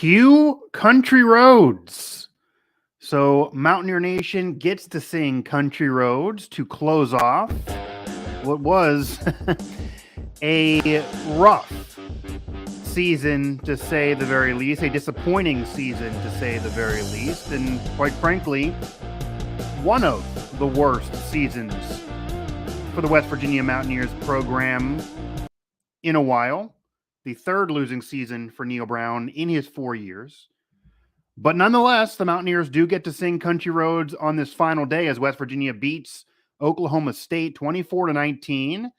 Cue Country Roads. So Mountaineer Nation gets to sing Country Roads to close off what was a rough season, to say the very least, a disappointing season, to say the very least, and quite frankly, one of the worst seasons for the West Virginia Mountaineers program in a while. The third losing season for Neil Brown in his 4 years. But nonetheless, the Mountaineers do get to sing Country Roads on this final day as West Virginia beats Oklahoma State 24-19.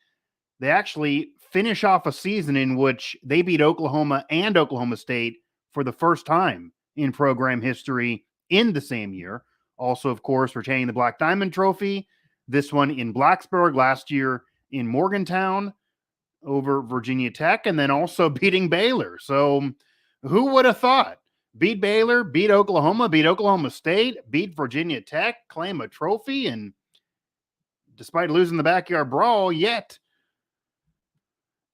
They actually finish off a season in which they beat Oklahoma and Oklahoma State for the first time in program history in the same year. Also, of course, retaining the Black Diamond Trophy. This one in Blacksburg, last year in Morgantown over Virginia Tech, and then also beating Baylor. So who would have thought? Beat Baylor, beat Oklahoma State, beat Virginia Tech, claim a trophy, and despite losing the backyard brawl, yet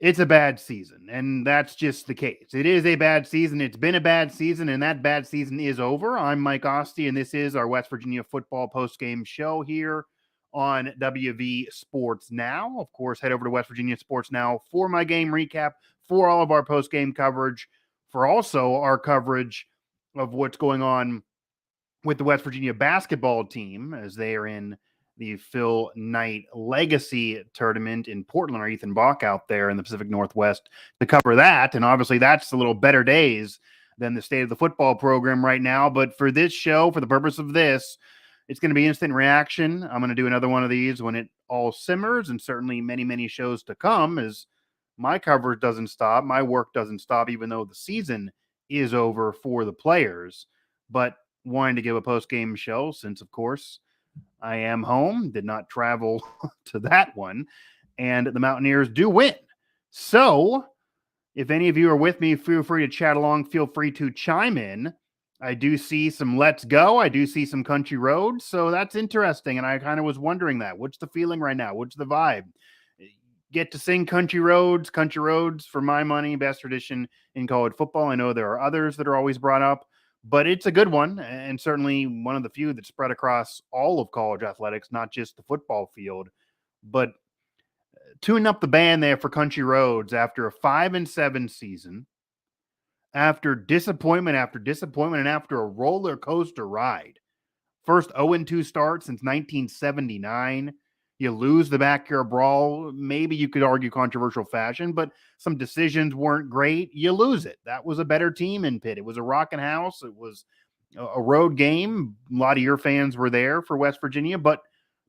it's a bad season, and that's just the case. It is a bad season. It's been a bad season, and that bad season is over. I'm Mike Asti, and this is our West Virginia football postgame show here on WV Sports Now. Of course, head over to West Virginia Sports Now for my game recap, for all of our postgame coverage, for also our coverage of what's going on with the West Virginia basketball team as they are in the Phil Knight Legacy Tournament in Portland, or Ethan Bach out there in the Pacific Northwest to cover that. And obviously that's a little better days than the state of the football program right now. But for this show, for the purpose of this, it's going to be instant reaction. I'm going to do another one of these when it all simmers, and certainly many, many shows to come as my coverage doesn't stop. My work doesn't stop, even though the season is over for the players. But wanting to give a post-game show since, of course, I am home, did not travel to that one, and the Mountaineers do win. So if any of you are with me, feel free to chat along. Feel free to chime in. I do see some let's go. I do see some country roads. So that's interesting. And I kind of was wondering that. What's the feeling right now? What's the vibe? Get to sing country roads. Country roads, for my money, best tradition in college football. I know there are others that are always brought up, but it's a good one, and certainly one of the few that's spread across all of college athletics, not just the football field. But tune up the band there for Country Roads after a 5-7 season, after disappointment, and after a roller coaster ride. First 0-2 start since 1979. You lose the backyard brawl, maybe you could argue controversial fashion, but some decisions weren't great. You lose it. That was a better team in Pitt. It was a rocking house. It was a road game. A lot of your fans were there for West Virginia, but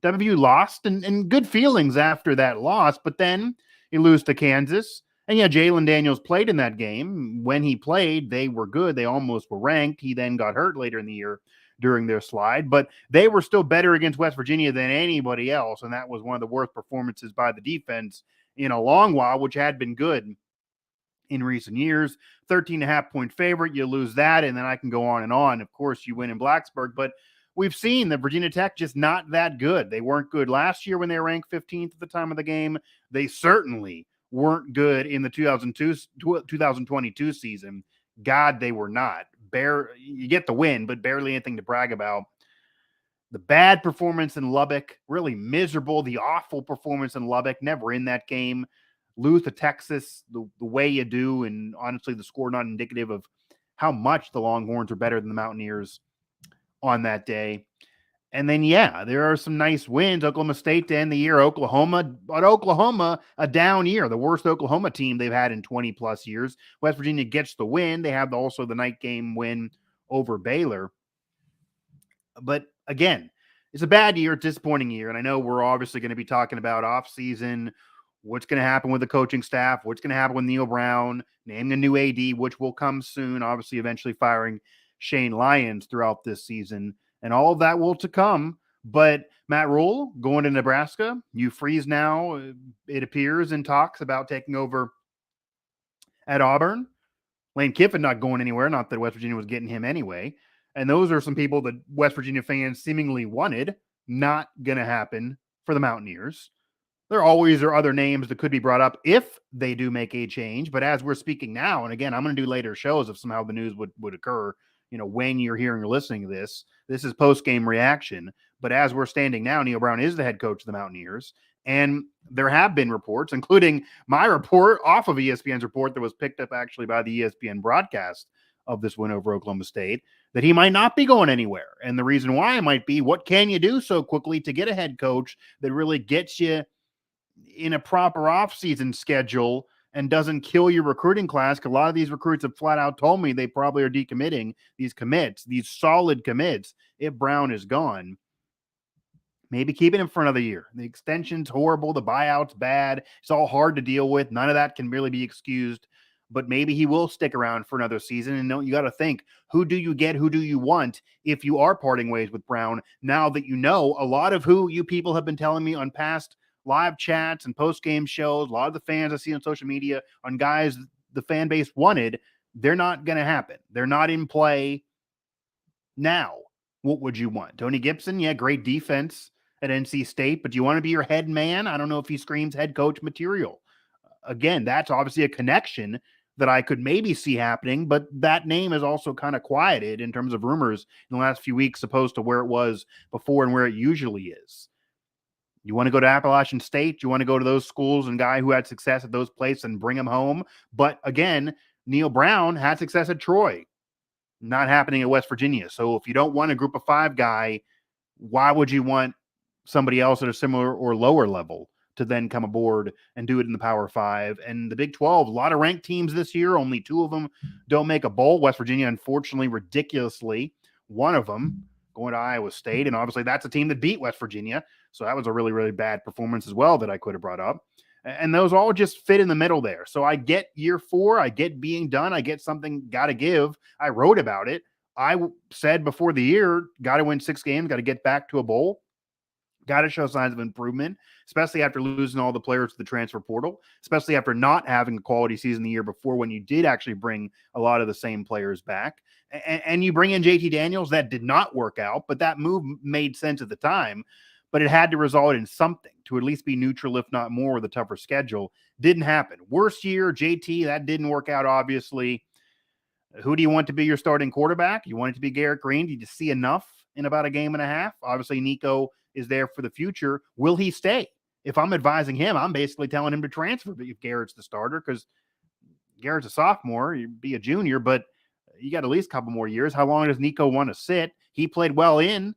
WVU lost, and good feelings after that loss. But then you lose to Kansas. And yeah, Jalen Daniels played in that game. When he played, they were good. They almost were ranked. He then got hurt later in the year during their slide, but they were still better against West Virginia than anybody else, and that was one of the worst performances by the defense in a long while, which had been good in recent years. 13.5-point favorite, you lose that, and then I can go on and on. Of course, you win in Blacksburg, but we've seen that Virginia Tech just not that good. They weren't good last year when they ranked 15th at the time of the game. They certainly weren't good in the 2022 season. God, they were not. You get the win, but barely anything to brag about. The bad performance in Lubbock, really miserable. The awful performance in Lubbock, never in that game. Lose to Texas the way you do, and honestly, the score not indicative of how much the Longhorns are better than the Mountaineers on that day. And then, yeah, there are some nice wins. Oklahoma State to end the year. Oklahoma, a down year. The worst Oklahoma team they've had in 20-plus years. West Virginia gets the win. They have also the night game win over Baylor. But again, it's a bad year, disappointing year. And I know we're obviously going to be talking about offseason, what's going to happen with the coaching staff, what's going to happen with Neil Brown, naming a new AD, which will come soon, obviously eventually firing Shane Lyons throughout this season. And all of that will to come. But Matt Rule going to Nebraska. Hugh Freeze now, it appears, in talks about taking over at Auburn. Lane Kiffin not going anywhere. Not that West Virginia was getting him anyway. And those are some people that West Virginia fans seemingly wanted. Not going to happen for the Mountaineers. there always are other names that could be brought up if they do make a change. But as we're speaking now, and again, I'm going to do later shows if somehow the news would occur, when you're hearing or listening to this is post-game reaction. But as we're standing now, Neil Brown is the head coach of the Mountaineers. And there have been reports, including my report off of ESPN's report that was picked up actually by the ESPN broadcast of this win over Oklahoma State, that he might not be going anywhere. And the reason why might be, what can you do so quickly to get a head coach that really gets you in a proper offseason schedule and doesn't kill your recruiting class? Because a lot of these recruits have flat out told me they probably are decommitting these commits, these solid commits, if Brown is gone. Maybe keep it in for another year. The extension's horrible. The buyout's bad. It's all hard to deal with. None of that can really be excused. But maybe he will stick around for another season. And you got to think, who do you get? Who do you want if you are parting ways with Brown? Now that you know a lot of who you people have been telling me on past live chats and post-game shows, a lot of the fans I see on social media, on guys the fan base wanted, they're not going to happen. They're not in play now. What would you want? Tony Gibson? Yeah, great defense at NC State, but do you want to be your head man? I don't know if he screams head coach material. Again, that's obviously a connection that I could maybe see happening, but that name is also kind of quieted in terms of rumors in the last few weeks, opposed to where it was before and where it usually is. You want to go to Appalachian State? You want to go to those schools and guy who had success at those places and bring him home? But again, Neil Brown had success at Troy, not happening at West Virginia. So if you don't want a group of five guy, why would you want somebody else at a similar or lower level to then come aboard and do it in the Power Five? And the Big 12, a lot of ranked teams this year. Only two of them don't make a bowl. West Virginia, unfortunately, ridiculously, one of them going to Iowa State. And obviously that's a team that beat West Virginia. So that was a really, really bad performance as well that I could have brought up. And those all just fit in the middle there. So I get year 4. I get being done. I get something got to give. I wrote about it. I said before the year, got to win 6 games, got to get back to a bowl. Got to show signs of improvement, especially after losing all the players to the transfer portal, especially after not having a quality season the year before when you did actually bring a lot of the same players back. And you bring in JT Daniels. That did not work out, but that move made sense at the time. But it had to result in something to at least be neutral, if not more, with a tougher schedule. Didn't happen. Worst year, JT, that didn't work out, obviously. Who do you want to be your starting quarterback? You want it to be Garrett Green? Did you see enough in about a game and a half? Obviously, Nico is there for the future. Will he stay? If I'm advising him, I'm basically telling him to transfer if Garrett's the starter, because Garrett's a sophomore, you'd be a junior, but you got at least a couple more years. How long does Nico want to sit? He played well in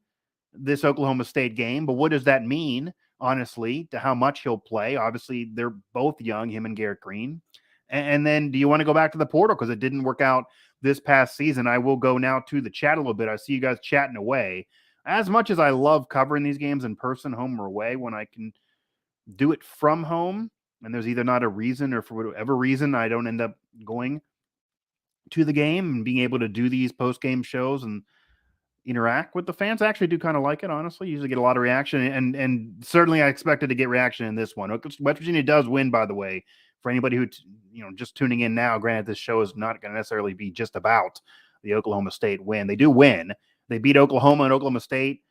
this Oklahoma State game, but what does that mean, honestly, to how much he'll play? Obviously, they're both young, him and Garrett Green. And then do you want to go back to the portal because it didn't work out this past season? I will go now to the chat a little bit. I see you guys chatting away. As much as I love covering these games in person, home or away, when I can do it from home, and there's either not a reason or for whatever reason I don't end up going to the game and being able to do these post-game shows and interact with the fans, I actually do kind of like it, honestly. Usually get a lot of reaction, and certainly I expected to get reaction in this one. West Virginia does win, by the way. For anybody who, just tuning in now, granted, this show is not going to necessarily be just about the Oklahoma State win. They do win. They beat Oklahoma and Oklahoma State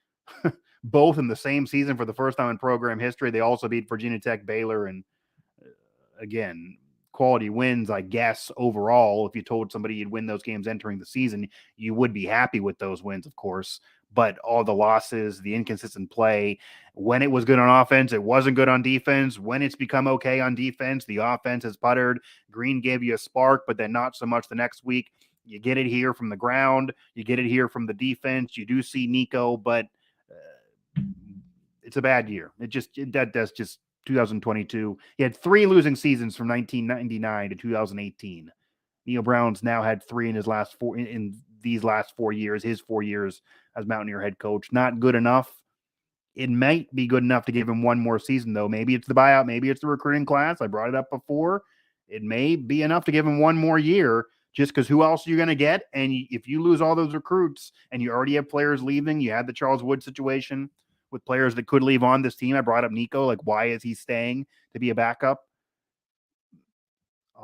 both in the same season for the first time in program history. They also beat Virginia Tech, Baylor, and again, quality wins, I guess, overall. If you told somebody you'd win those games entering the season, you would be happy with those wins, of course. But all the losses, the inconsistent play, when it was good on offense, it wasn't good on defense. When it's become okay on defense, the offense has puttered. Green gave you a spark, but then not so much the next week. You get it here from the ground. You get it here from the defense. You do see Nico, but it's a bad year. That's just 2022. He had 3 losing seasons from 1999 to 2018. Neil Brown's now had 3 in his last 4 in these last 4 years, his 4 years as Mountaineer head coach. Not good enough. It might be good enough to give him one more season, though. Maybe it's the buyout. Maybe it's the recruiting class. I brought it up before. It may be enough to give him one more year, just because who else are you going to get? And if you lose all those recruits and you already have players leaving, you had the Charles Wood situation with players that could leave on this team. I brought up Nico. Like, why is he staying to be a backup?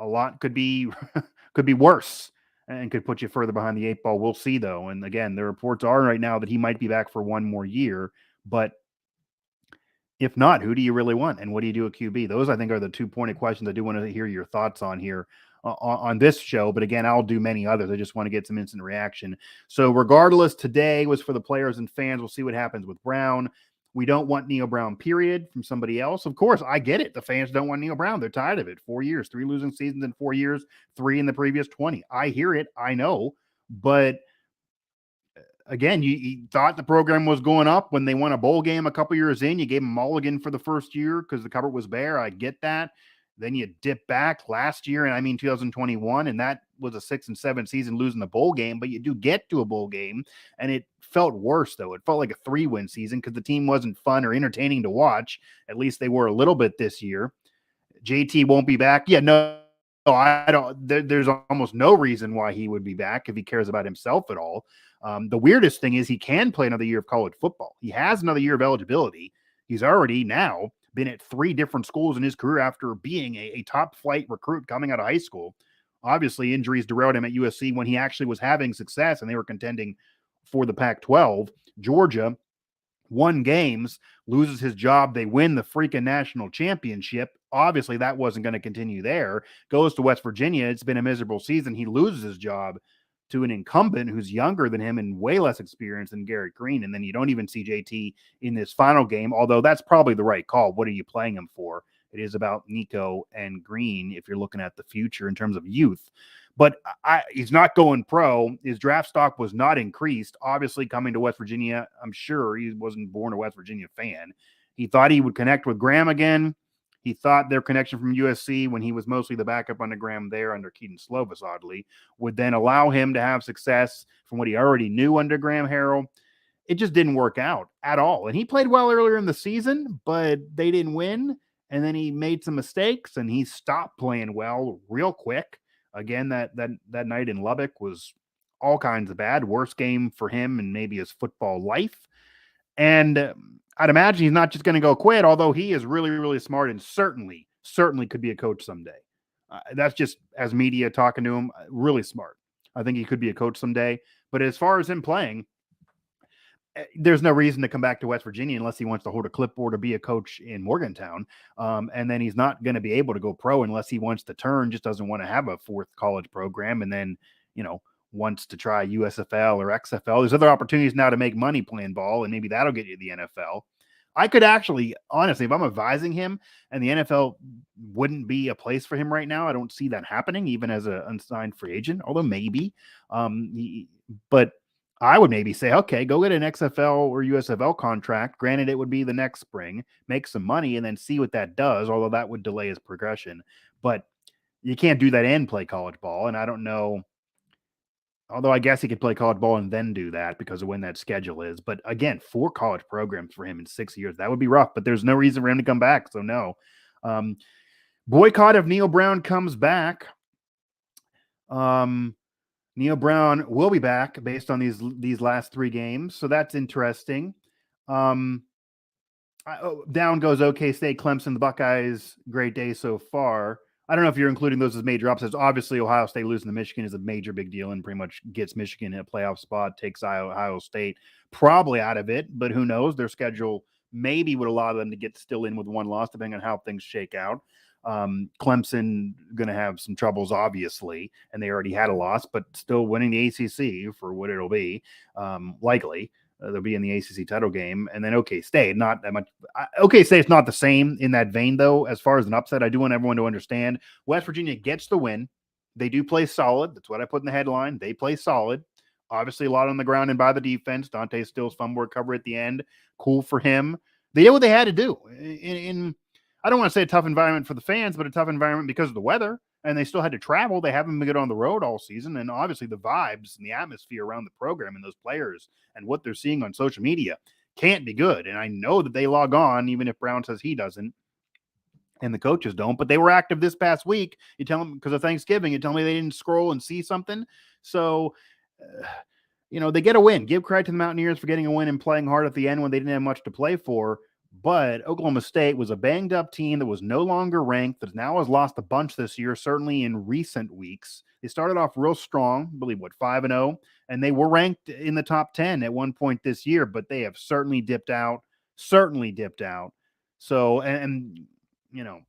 A lot could be worse and could put you further behind the 8 ball. We'll see, though. And again, the reports are right now that he might be back for one more year. But If not, who do you really want? And what do you do at QB? Those, I think, are the 2 pointed questions I do want to hear your thoughts on here on this show. But again, I'll do many others. I just want to get some instant reaction. So regardless, today was for the players and fans. We'll see what happens with Brown. We don't want Neo Brown, period, from somebody else. Of course, I get it. The fans don't want Neo Brown. They're tired of it. 4 years, 3 losing seasons in 4 years, 3 in the previous 20. I hear it. I know. But again, you thought the program was going up when they won a bowl game a couple years in. You gave them mulligan for the first year because the cupboard was bare. I get that. Then you dip back last year, and I mean 2021, and that was a 6-7 season losing the bowl game. But you do get to a bowl game, and it felt worse though. It felt like a 3-win season because the team wasn't fun or entertaining to watch. At least they were a little bit this year. JT won't be back. Yeah, no, I don't. There's almost no reason why he would be back if he cares about himself at all. The weirdest thing is he can play another year of college football. He has another year of eligibility. He's already now been at 3 different schools in his career after being a top flight recruit coming out of high school. Obviously, injuries derailed him at USC when he actually was having success and they were contending for the Pac-12. Georgia won games, loses his job. They win the freaking national championship. Obviously, that wasn't going to continue there. Goes to West Virginia. It's been a miserable season. He loses his job to an incumbent who's younger than him and way less experience than Garrett Green. And then you don't even see JT in this final game, although that's probably the right call. What are you playing him for? It is about Nico and Green if you're looking at the future in terms of youth. But he's not going pro. His draft stock was not increased. Obviously, coming to West Virginia, I'm sure he wasn't born a West Virginia fan. He thought he would connect with Graham again. He thought their connection from USC, when he was mostly the backup under Graham there under Keaton Slovis, oddly, would then allow him to have success from what he already knew under Graham Harrell. It just didn't work out at all. And he played well earlier in the season, but they didn't win. And then he made some mistakes and he stopped playing well real quick. Again, that night in Lubbock was all kinds of bad. Worst game for him and maybe his football life. And I'd imagine he's not just going to go quit, although he is really, really smart and certainly could be a coach someday. That's just as media talking to him, really smart. I think he could be a coach someday. But as far as him playing, there's no reason to come back to West Virginia unless he wants to hold a clipboard or be a coach in Morgantown. And then he's not going to be able to go pro unless he wants to turn, just doesn't want to have a 4th college program. And then, wants to try USFL or XFL. There's other opportunities now to make money playing ball, and maybe that'll get you the NFL. I could actually, honestly, if I'm advising him and the NFL wouldn't be a place for him right now, I don't see that happening, even as an unsigned free agent, although maybe. But I would maybe say, okay, go get an XFL or USFL contract. Granted, it would be the next spring, make some money, and then see what that does, although that would delay his progression. But you can't do that and play college ball, and I don't know. Although I guess he could play college ball and then do that because of when that schedule is. But again, 4 college programs for him in 6 years. That would be rough, but there's no reason for him to come back. So no. Boycott if Neo Brown comes back. Neo Brown will be back based on these last 3 games. So that's interesting. Down goes OK State, Clemson, the Buckeyes. Great day so far. I don't know if you're including those as major upsets. Obviously, Ohio State losing to Michigan is a major big deal and pretty much gets Michigan in a playoff spot, takes Ohio State probably out of it, but who knows? Their schedule maybe would allow them to get still in with 1 loss, depending on how things shake out. Clemson going to have some troubles, obviously, and they already had a loss, but still winning the ACC for what it'll be, likely. They'll be in the ACC title game. And then OK State, not that much. OK State's not the same in that vein, though, as far as an upset. I do want everyone to understand West Virginia gets the win. They do play solid. That's what I put in the headline. They play solid. Obviously, a lot on the ground and by the defense. Dante Still's fumble recovery at the end. Cool for him. They did what they had to do. In I don't want to say a tough environment for the fans, but a tough environment because of the weather. And they still had to travel. They haven't been good on the road all season. And obviously the vibes and the atmosphere around the program and those players and what they're seeing on social media can't be good. And I know that they log on, even if Brown says he doesn't and the coaches don't, but they were active this past week. You tell them because of Thanksgiving, you tell me they didn't scroll and see something. So, they get a win. Give credit to the Mountaineers for getting a win and playing hard at the end when they didn't have much to play for. But Oklahoma State was a banged up team that was no longer ranked, that now has lost a bunch this year, certainly in recent weeks. They started off real strong, I believe, 5-0, and they were ranked in the top 10 at one point this year, but they have certainly dipped out. So, you know,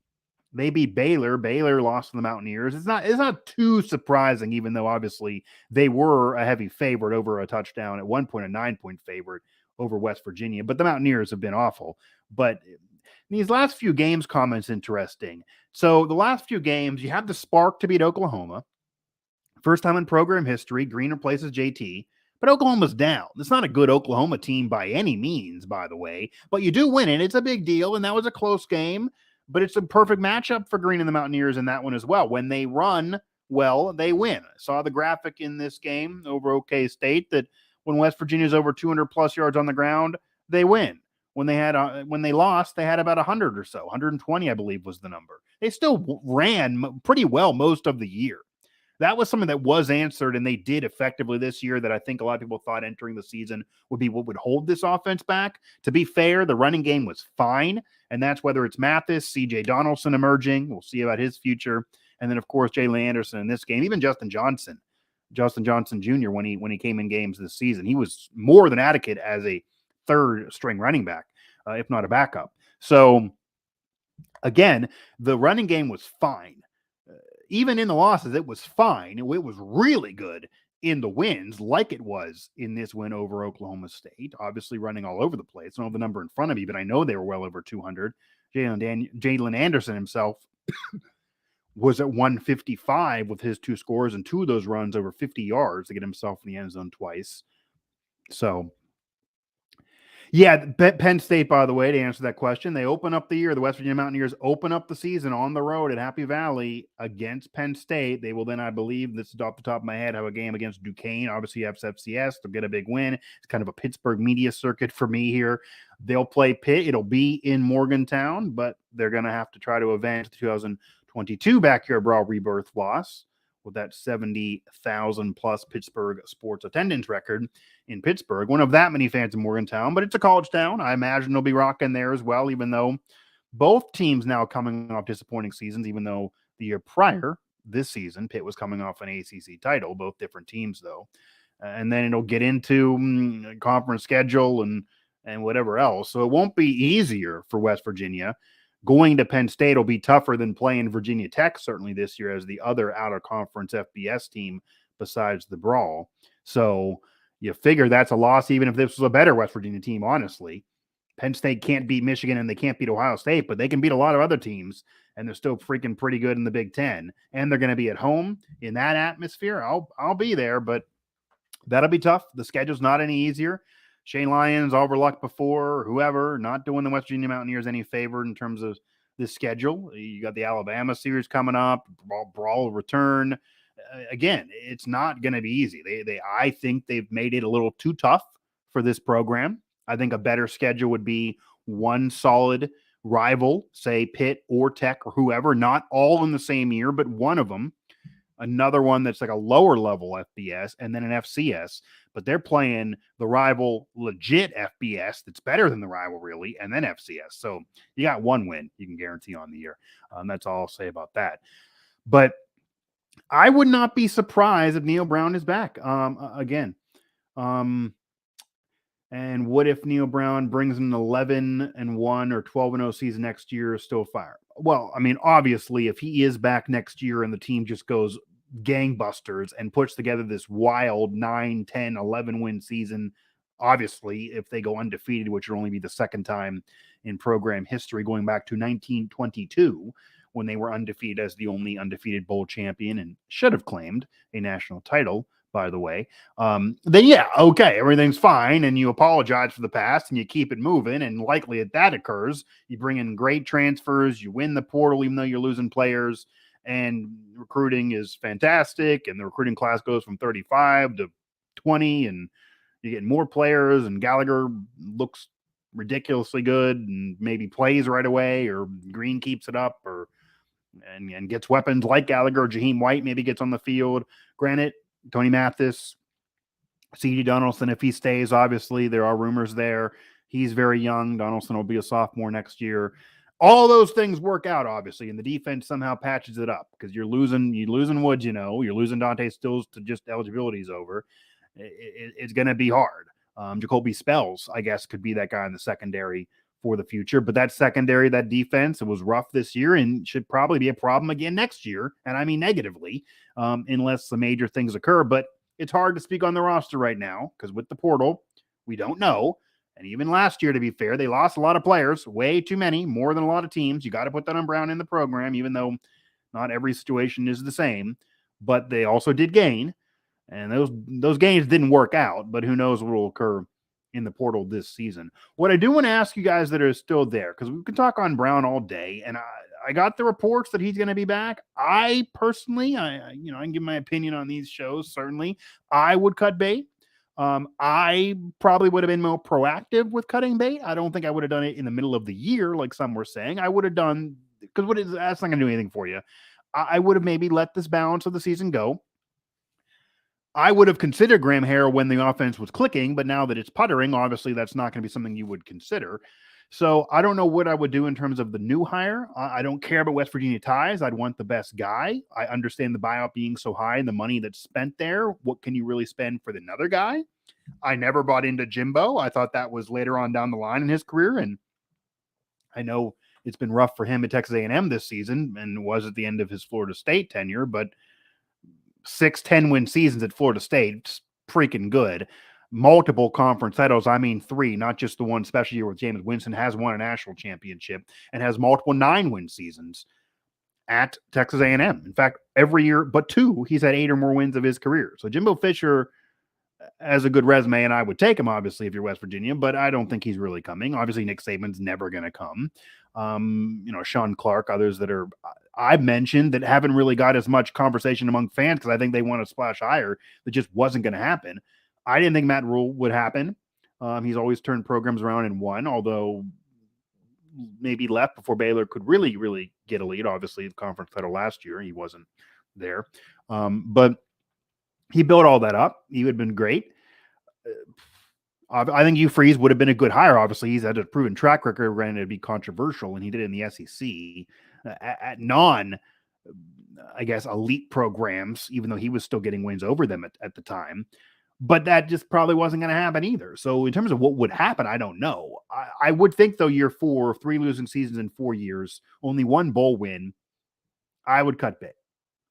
they beat Baylor. Baylor lost to the Mountaineers. It's not too surprising, even though obviously they were a heavy favorite over a touchdown at one point, a 9-point favorite over West Virginia. But the Mountaineers have been awful. But these last few games, comments interesting. So the last few games, you have the spark to beat Oklahoma. First time in program history, Green replaces JT. But Oklahoma's down. It's not a good Oklahoma team by any means, by the way. But you do win it. It's a big deal, and that was a close game. But it's a perfect matchup for Green and the Mountaineers in that one as well. When they run well, they win. I saw the graphic in this game over OK State that when West Virginia's over 200 plus yards on the ground, they win. When they lost, they had about 100 or so, 120, I believe, was the number. They still ran pretty well most of the year. That was something that was answered, and they did effectively this year that I think a lot of people thought entering the season would be what would hold this offense back. To be fair, the running game was fine, and that's whether it's Mathis, C.J. Donaldson emerging. We'll see about his future. And then, of course, Jalen Anderson in this game, even Justin Johnson Jr., when he came in games this season, he was more than adequate as a third-string running back, if not a backup. So, again, the running game was fine. Even in the losses, it was fine. It was really good in the wins, like it was in this win over Oklahoma State. Obviously running all over the place. I don't have the number in front of me, but I know they were well over 200. Jalen Anderson himself was at 155 with his two scores, and two of those runs over 50 yards to get himself in the end zone twice. So, yeah, Penn State, by the way, to answer that question, they open up the year. The West Virginia Mountaineers open up the season on the road at Happy Valley against Penn State. They will then, I believe, this is off the top of my head, have a game against Duquesne. Obviously, FCS. They'll get a big win. It's kind of a Pittsburgh media circuit for me here. They'll play Pitt. It'll be in Morgantown, but they're going to have to try to avenge the 2022 Backyard Brawl rebirth loss with that 70,000 plus Pittsburgh sports attendance record in Pittsburgh. One of that many fans in Morgantown, but it's a college town. I imagine they'll be rocking there as well, even though both teams now coming off disappointing seasons, even though the year prior, this season, Pitt was coming off an ACC title, both different teams though. And then it'll get into conference schedule and whatever else. So it won't be easier for West Virginia. Going to Penn State will be tougher than playing Virginia Tech, certainly this year, as the other out-of-conference FBS team besides the Brawl. So you figure that's a loss, even if this was a better West Virginia team, honestly. Penn State can't beat Michigan and they can't beat Ohio State, but they can beat a lot of other teams, and they're still freaking pretty good in the Big Ten. And they're going to be at home in that atmosphere. I'll be there, but that'll be tough. The schedule's not any easier. Shane Lyons, overlucked before, whoever, not doing the West Virginia Mountaineers any favor in terms of the schedule. You got the Alabama series coming up, Brawl return. Again, it's not going to be easy. I think they've made it a little too tough for this program. I think a better schedule would be one solid rival, say Pitt or Tech or whoever, not all in the same year, but one of them. Another one that's like a lower level FBS, and then an FCS, but they're playing the rival legit FBS that's better than the rival really, and then FCS. So you got one win you can guarantee on the year. That's all I'll say about that. But I would not be surprised if Neil Brown is back again. And what if Neil Brown brings an 11-1 or 12-0 season next year still fire? Well, I mean, obviously, if he is back next year and the team just goes gangbusters and puts together this wild 9, 10, 11 win season, obviously, if they go undefeated, which would only be the second time in program history going back to 1922, when they were undefeated as the only undefeated bowl champion and should have claimed a national title, by the way, then yeah, okay, everything's fine, and you apologize for the past, and you keep it moving, and likely if that occurs, you bring in great transfers, you win the portal even though you're losing players, and recruiting is fantastic, and the recruiting class goes from 35 to 20, and you get more players, and Gallagher looks ridiculously good, and maybe plays right away, or Green keeps it up, or and gets weapons like Gallagher, or Jaheim White maybe gets on the field. Granted, Tony Mathis, C.J. Donaldson, if he stays, obviously, there are rumors there. He's very young. Donaldson will be a sophomore next year. All those things work out, obviously, and the defense somehow patches it up because you're losing Woods, you're losing Dante Stills to just eligibility's over. It's going to be hard. Jacoby Spells, I guess, could be that guy in the secondary for the future. But that secondary, that defense, it was rough this year and should probably be a problem again next year. And I mean negatively, unless some major things occur. But it's hard to speak on the roster right now because with the portal, we don't know. And even last year, to be fair, they lost a lot of players, way too many, more than a lot of teams. You got to put that on Brown in the program, even though not every situation is the same. But they also did gain, and those gains didn't work out. But who knows what will occur in the portal this season. What I do want to ask you guys that are still there, because we can talk on Brown all day, and I got the reports that he's going to be back. I personally, I can give my opinion on these shows. Certainly, I would cut bait. I probably would have been more proactive with cutting bait. I don't think I would have done it in the middle of the year, like some were saying. I would have done, because that's not going to do anything for you. I would have maybe let this balance of the season go. I would have considered Graham Harrell when the offense was clicking, but now that it's puttering, obviously that's not going to be something you would consider. So I don't know what I would do in terms of the new hire. I don't care about West Virginia ties. I'd want the best guy. I understand the buyout being so high and the money that's spent there. What can you really spend for another guy? I never bought into Jimbo. I thought that was later on down the line in his career. And I know it's been rough for him at Texas A&M this season and was at the end of his Florida State tenure, but 6 10-win seasons at Florida State, it's freaking good. Multiple conference titles, I mean 3, not just the one special year with James Winston, has won a national championship and has multiple 9-win seasons at Texas A&M. In fact, every year but 2, he's had 8 or more wins of his career. So Jimbo Fisher has a good resume, and I would take him, obviously, if you're West Virginia, but I don't think he's really coming. Obviously, Nick Saban's never going to come. Sean Clark, others that are I've mentioned that haven't really got as much conversation among fans because I think they want to splash higher. That just wasn't going to happen. I didn't think Matt Rule would happen. He's always turned programs around and won, although maybe left before Baylor could really, really get a lead. Obviously, the conference title last year, he wasn't there. But he built all that up. He would have been great. I think Hugh Freeze would have been a good hire. Obviously, he's had a proven track record. Granted, it'd be controversial, and he did it in the SEC at non, I guess, elite programs, even though he was still getting wins over them at the time. But that just probably wasn't going to happen either. So in terms of what would happen, I don't know. I would think, though, year 4, 3 losing seasons in 4 years, only 1 bowl win, I would cut bait.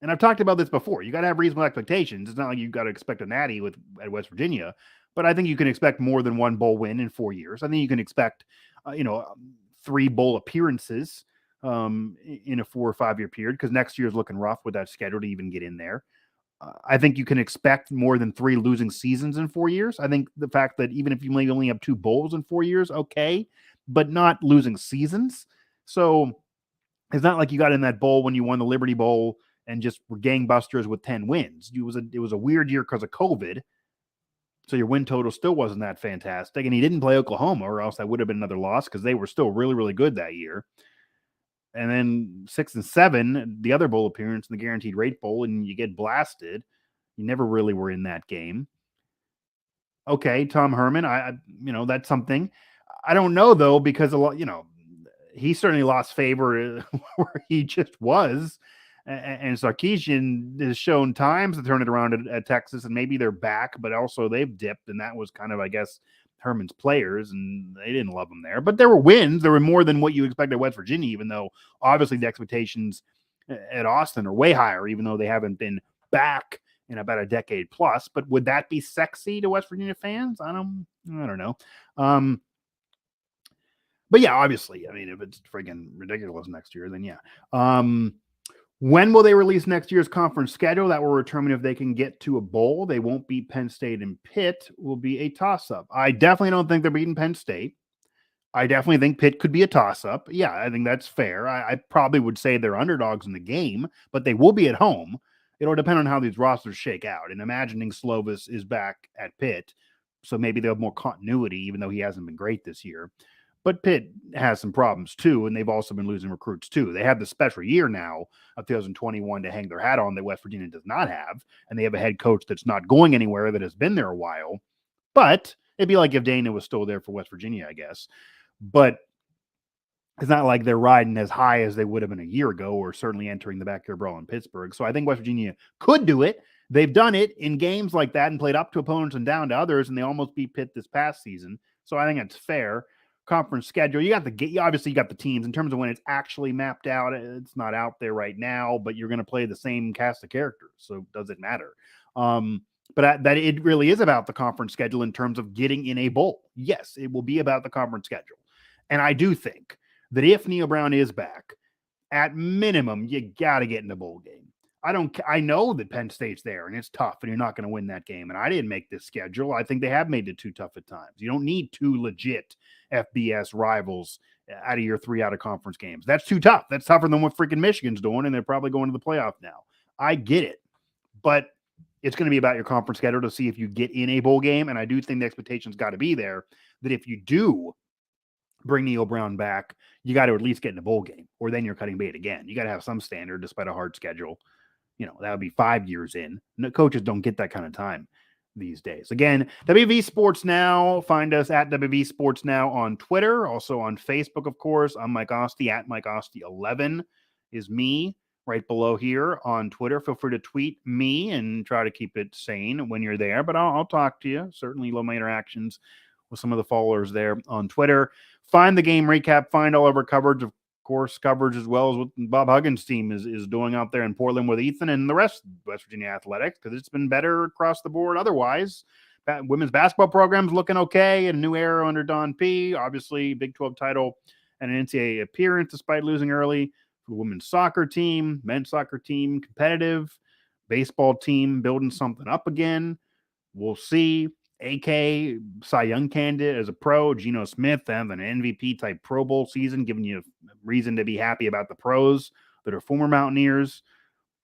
And I've talked about this before. You got to have reasonable expectations. It's not like you've got to expect a natty at West Virginia, but I think you can expect more than 1 bowl win in 4 years. I think you can expect, 3 bowl appearances in a 4 or 5 year period, because next year is looking rough with that schedule to even get in there. I think you can expect more than 3 losing seasons in 4 years. I think the fact that even if you maybe only have 2 bowls in 4 years, okay, but not losing seasons. So it's not like you got in that bowl when you won the Liberty Bowl and just were gangbusters with 10 wins. It was a weird year because of COVID. So your win total still wasn't that fantastic. And he didn't play Oklahoma, or else that would have been another loss because they were still really, really good that year. And then 6 and 7, the other bowl appearance in the Guaranteed Rate Bowl, and you get blasted. You never really were in that game. Okay, Tom Herman, that's something. I don't know, though, because he certainly lost favor where he just was. And Sarkisian has shown times to turn it around at Texas, and maybe they're back, but also they've dipped, and that was kind of, I guess, Herman's players, and they didn't love him there. But there were wins. There were more than what you expect at West Virginia, even though obviously the expectations at Austin are way higher, even though they haven't been back in about a decade plus. But would that be sexy to West Virginia fans? I don't know. But yeah, obviously, I mean, if it's friggin' ridiculous next year, then yeah. When will they release next year's conference schedule? That will determine if they can get to a bowl. They won't beat Penn State, and Pitt will be a toss-up. I definitely don't think they're beating Penn State. I definitely think Pitt could be a toss-up. Yeah, I think that's fair. I probably would say they're underdogs in the game, but they will be at home. It'll depend on how these rosters shake out. And imagining Slovis is back at Pitt, so maybe they'll have more continuity, even though he hasn't been great this year. But Pitt has some problems too, and they've also been losing recruits too. They have the special year now of 2021 to hang their hat on that West Virginia does not have, and they have a head coach that's not going anywhere, that has been there a while. But it'd be like if Dana was still there for West Virginia, I guess. But it's not like they're riding as high as they would have been a year ago, or certainly entering the backyard brawl in Pittsburgh. So I think West Virginia could do it. They've done it in games like that and played up to opponents and down to others, and they almost beat Pitt this past season. So I think it's fair. conference schedule. You obviously you got the teams in terms of when it's actually mapped out. It's not out there right now, but you're going to play the same cast of characters, so does it matter? But that it really is about the conference schedule in terms of getting in a bowl. Yes, it will be about the conference schedule, and I do think that if Neil Brown is back, at minimum, you got to get in the bowl game. I know that Penn State's there and it's tough and you're not going to win that game. And I didn't make this schedule. I think they have made it too tough at times. You don't need two legit FBS rivals out of your 3 out of conference games. That's too tough. That's tougher than what freaking Michigan's doing. And they're probably going to the playoff now. I get it, but it's going to be about your conference schedule to see if you get in a bowl game. And I do think the expectation's got to be there that if you do bring Neil Brown back, you got to at least get in a bowl game, or then you're cutting bait again. You got to have some standard despite a hard schedule. That would be 5 years in. No, coaches don't get that kind of time these days. Again, WV Sports Now. Find us at WV Sports Now on Twitter, also on Facebook, of course. I'm Mike Asti, at Mike Asti 11 is me right below here on Twitter. Feel free to tweet me and try to keep it sane when you're there, but I'll talk to you. Certainly love my interactions with some of the followers there on Twitter. Find the game recap, find all of our coverage, of course, coverage as well as what Bob Huggins' team is doing out there in Portland with Ethan and the rest of West Virginia athletics, because it's been better across the board otherwise. Women's basketball program's looking okay, a new era under Don P. Obviously, Big 12 title and an NCAA appearance despite losing early. For the women's soccer team, men's soccer team, competitive. Baseball team building something up again. We'll see. AK, Cy Young candidate as a pro, Geno Smith, have an MVP type Pro Bowl season, giving you reason to be happy about the pros that are former Mountaineers.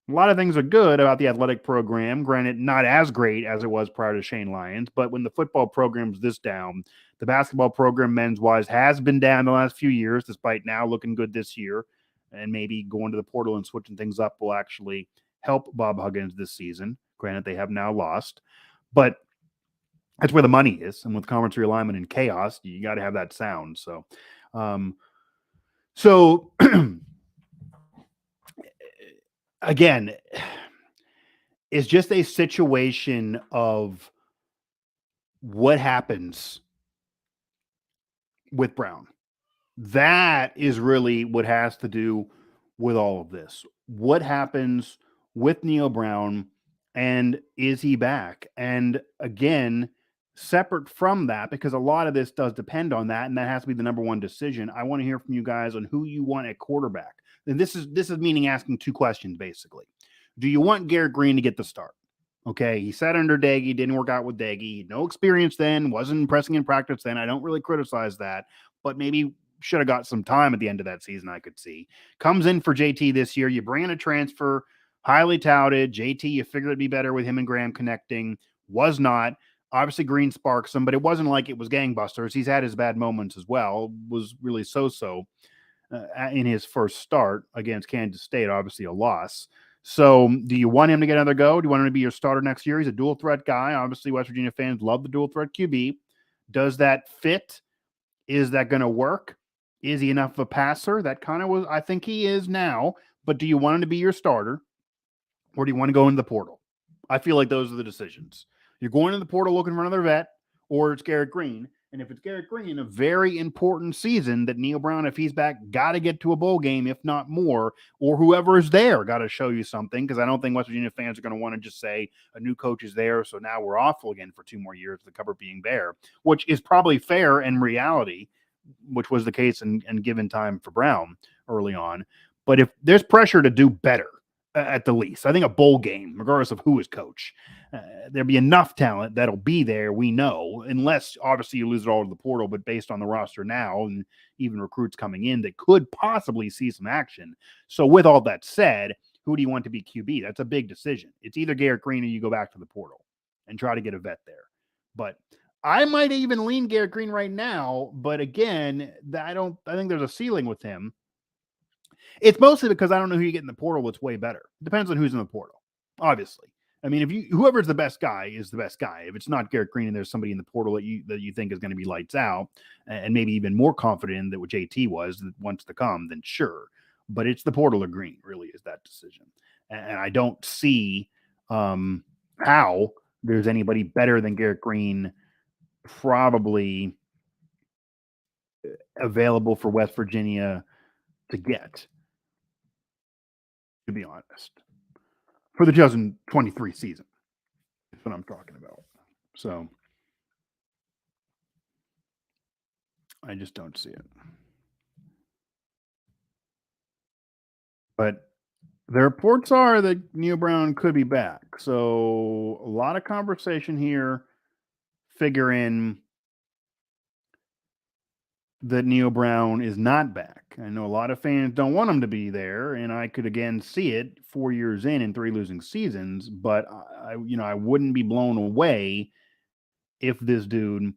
A lot of things are good about the athletic program. Granted, not as great as it was prior to Shane Lyons, but when the football program's this down, the basketball program men's wise has been down the last few years, despite now looking good this year. And maybe going to the portal and switching things up will actually help Bob Huggins this season. Granted, they have now lost, but that's where the money is. And with conference realignment and chaos, you got to have that sound. So, again, it's just a situation of what happens with Brown. That is really what has to do with all of this. What happens with Neil Brown, and is he back? And again, separate from that, because a lot of this does depend on that, and that has to be the number one decision. I want to hear from you guys on who you want at quarterback. And this is meaning asking two questions, basically. Do you want Garrett Green to get the start? Okay, he sat under Daggy, didn't work out with Daggy. No experience then, wasn't impressing in practice then. I don't really criticize that, but maybe should have got some time at the end of that season, I could see. Comes in for JT this year. You bring in a transfer, highly touted. JT, you figured it'd be better with him and Graham connecting. Was not. Obviously, Green sparks him, but it wasn't like it was gangbusters. He's had his bad moments as well. Was really so-so in his first start against Kansas State, obviously a loss. So do you want him to get another go? Do you want him to be your starter next year? He's a dual threat guy. Obviously, West Virginia fans love the dual threat QB. Does that fit? Is that going to work? Is he enough of a passer? That kind of was, I think he is now. But do you want him to be your starter? Or do you want to go into the portal? I feel like those are the decisions. You're going in the portal looking for another vet, or it's Garrett Green. And if it's Garrett Green, a very important season that Neil Brown, if he's back, got to get to a bowl game, if not more, or whoever is there got to show you something, because I don't think West Virginia fans are going to want to just say a new coach is there, so now we're awful again for 2 more years, the cover being bare, which is probably fair in reality, which was the case in given time for Brown early on. But if there's pressure to do better, at the least, I think a bowl game, regardless of who is coach, there'll be enough talent that'll be there, we know, unless obviously you lose it all to the portal, but based on the roster now and even recruits coming in that could possibly see some action. So with all that said, who do you want to be QB? That's a big decision. It's either Garrett Green or you go back to the portal and try to get a vet there. But I might even lean Garrett Green right now, but again, I think there's a ceiling with him. It's mostly because I don't know who you get in the portal that's way better. It depends on who's in the portal, obviously. I mean, if whoever's the best guy is the best guy. If it's not Garrett Green and there's somebody in the portal that you think is going to be lights out and maybe even more confident that what JT was that wants to come, then sure. But it's the portal or Green really is that decision. And I don't see how there's anybody better than Garrett Green probably available for West Virginia to get, to be honest, for the 2023 season. That's what I'm talking about. So I just don't see it. But the reports are that Neil Brown could be back. So a lot of conversation here figuring that Neil Brown is not back. I know a lot of fans don't want him to be there, and I could again see it 4 years in 3 losing seasons. But I wouldn't be blown away if this dude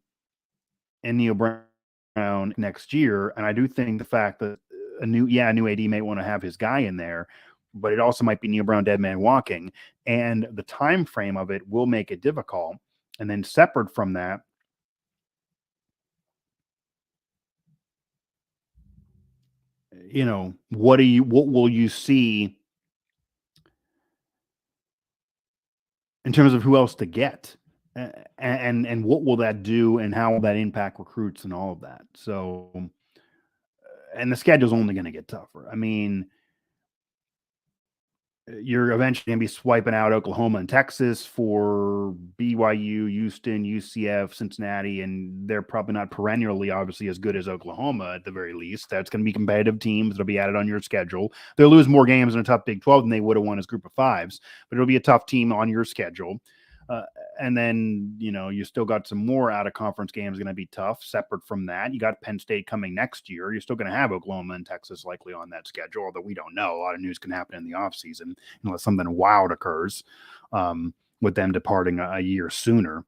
and Neil Brown next year. And I do think the fact that a new AD may want to have his guy in there, but it also might be Neil Brown dead man walking, and the time frame of it will make it difficult. And then separate from that, what will you see in terms of who else to get, and what will that do, and how will that impact recruits and all of that. So, and the schedule's only going to get tougher. I mean, you're eventually going to be swiping out Oklahoma and Texas for BYU, Houston, UCF, Cincinnati, and they're probably not perennially, obviously, as good as Oklahoma at the very least. That's going to be competitive teams that'll be added on your schedule. They'll lose more games in a tough Big 12 than they would have won as Group of Fives, but it'll be a tough team on your schedule. And then, you still got some more out of conference games going to be tough. Separate from that, you got Penn State coming next year. You're still going to have Oklahoma and Texas likely on that schedule, although we don't know. A lot of news can happen in the offseason unless something wild occurs with them departing a year sooner.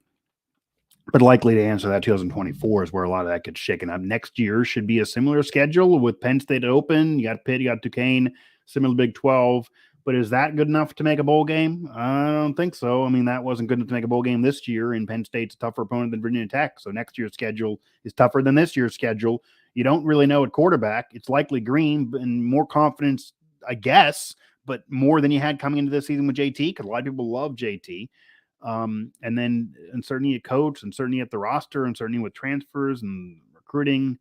But likely to answer that, 2024 is where a lot of that gets shaken up. Next year should be a similar schedule with Penn State open. You got Pitt, you got Duquesne, similar Big 12. But is that good enough to make a bowl game? I don't think so. I mean, that wasn't good enough to make a bowl game this year, and Penn State's a tougher opponent than Virginia Tech. So next year's schedule is tougher than this year's schedule. You don't really know at quarterback. It's likely Green, and more confidence, I guess, but more than you had coming into this season with JT, because a lot of people love JT. And then uncertainty at coach, uncertainty at the roster, uncertainty with transfers and recruiting.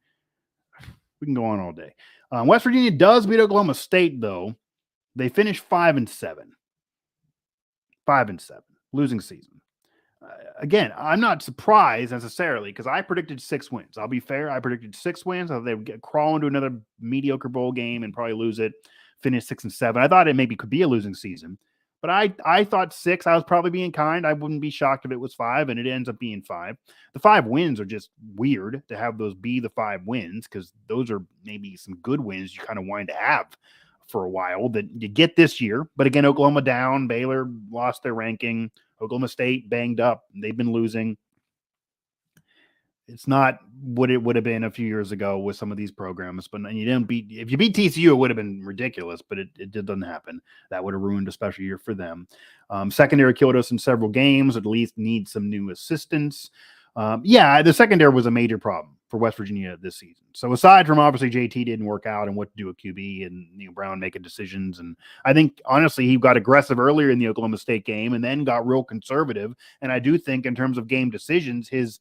We can go on all day. West Virginia does beat Oklahoma State, though. They finished 5-7. 5-7, losing season. Again, I'm not surprised necessarily because I predicted 6 wins. I'll be fair. I predicted 6 wins. I thought they would crawl into another mediocre bowl game and probably lose it, finish 6-7. I thought it maybe could be a losing season, but I thought 6. I was probably being kind. I wouldn't be shocked if it was 5, and it ends up being 5. The 5 wins are just weird to have those be the 5 wins because those are maybe some good wins you kind of wanted to have for a while that you get this year. But again, Oklahoma down, Baylor lost their ranking, Oklahoma State banged up. They've been losing. It's not what it would have been a few years ago with some of these programs. But you didn't beat, if you beat TCU, it would have been ridiculous, but it doesn't happen. That would have ruined a special year for them. Secondary killed us in several games, at least need some new assistance. The secondary was a major problem for West Virginia this season. So aside from obviously JT didn't work out and what to do with QB and Neil Brown making decisions, and I think honestly he got aggressive earlier in the Oklahoma State game and then got real conservative. And I do think in terms of game decisions, his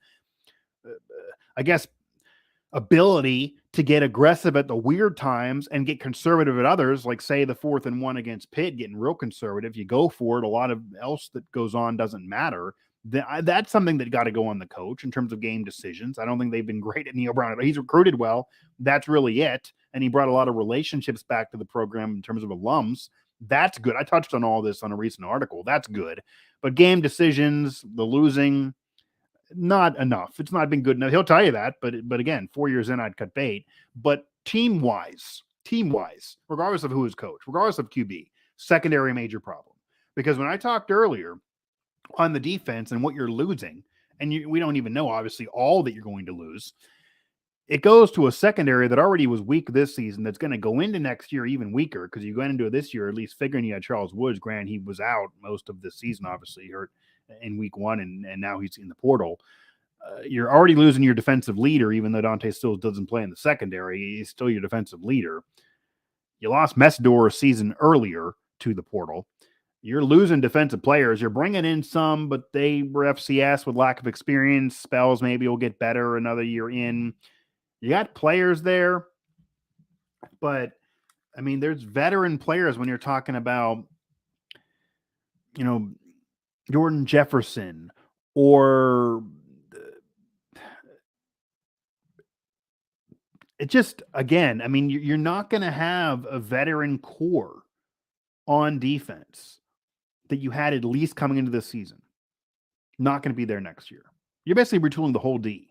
ability to get aggressive at the weird times and get conservative at others, like say the 4th and 1 against Pitt, getting real conservative. You go for it. A lot of else that goes on doesn't matter. That's something that got to go on the coach in terms of game decisions. I don't think they've been great at Neil Brown. He's recruited well. That's really it. And he brought a lot of relationships back to the program in terms of alums. That's good. I touched on all this on a recent article. That's good. But game decisions, the losing, not enough. It's not been good enough. He'll tell you that. But again, 4 years in, I'd cut bait. But team-wise, regardless of who is coach, regardless of QB, secondary major problem. Because when I talked earlier on the defense and what you're losing, and we don't even know, obviously, all that you're going to lose, it goes to a secondary that already was weak this season that's going to go into next year even weaker because you go into this year at least figuring you had Charles Woods. Granted, he was out most of this season, obviously hurt in week 1, and now he's in the portal. You're already losing your defensive leader, even though Dante still doesn't play in the secondary. He's still your defensive leader. You lost Messidor a season earlier to the portal. You're losing defensive players. You're bringing in some, but they were FCS with lack of experience. Spells maybe will get better another year in. You got players there, but I mean, there's veteran players when you're talking about, you know, Jordan Jefferson or it just, again, I mean, you're not going to have a veteran core on defense that you had at least coming into this season. Not going to be there next year. You're basically retooling the whole D.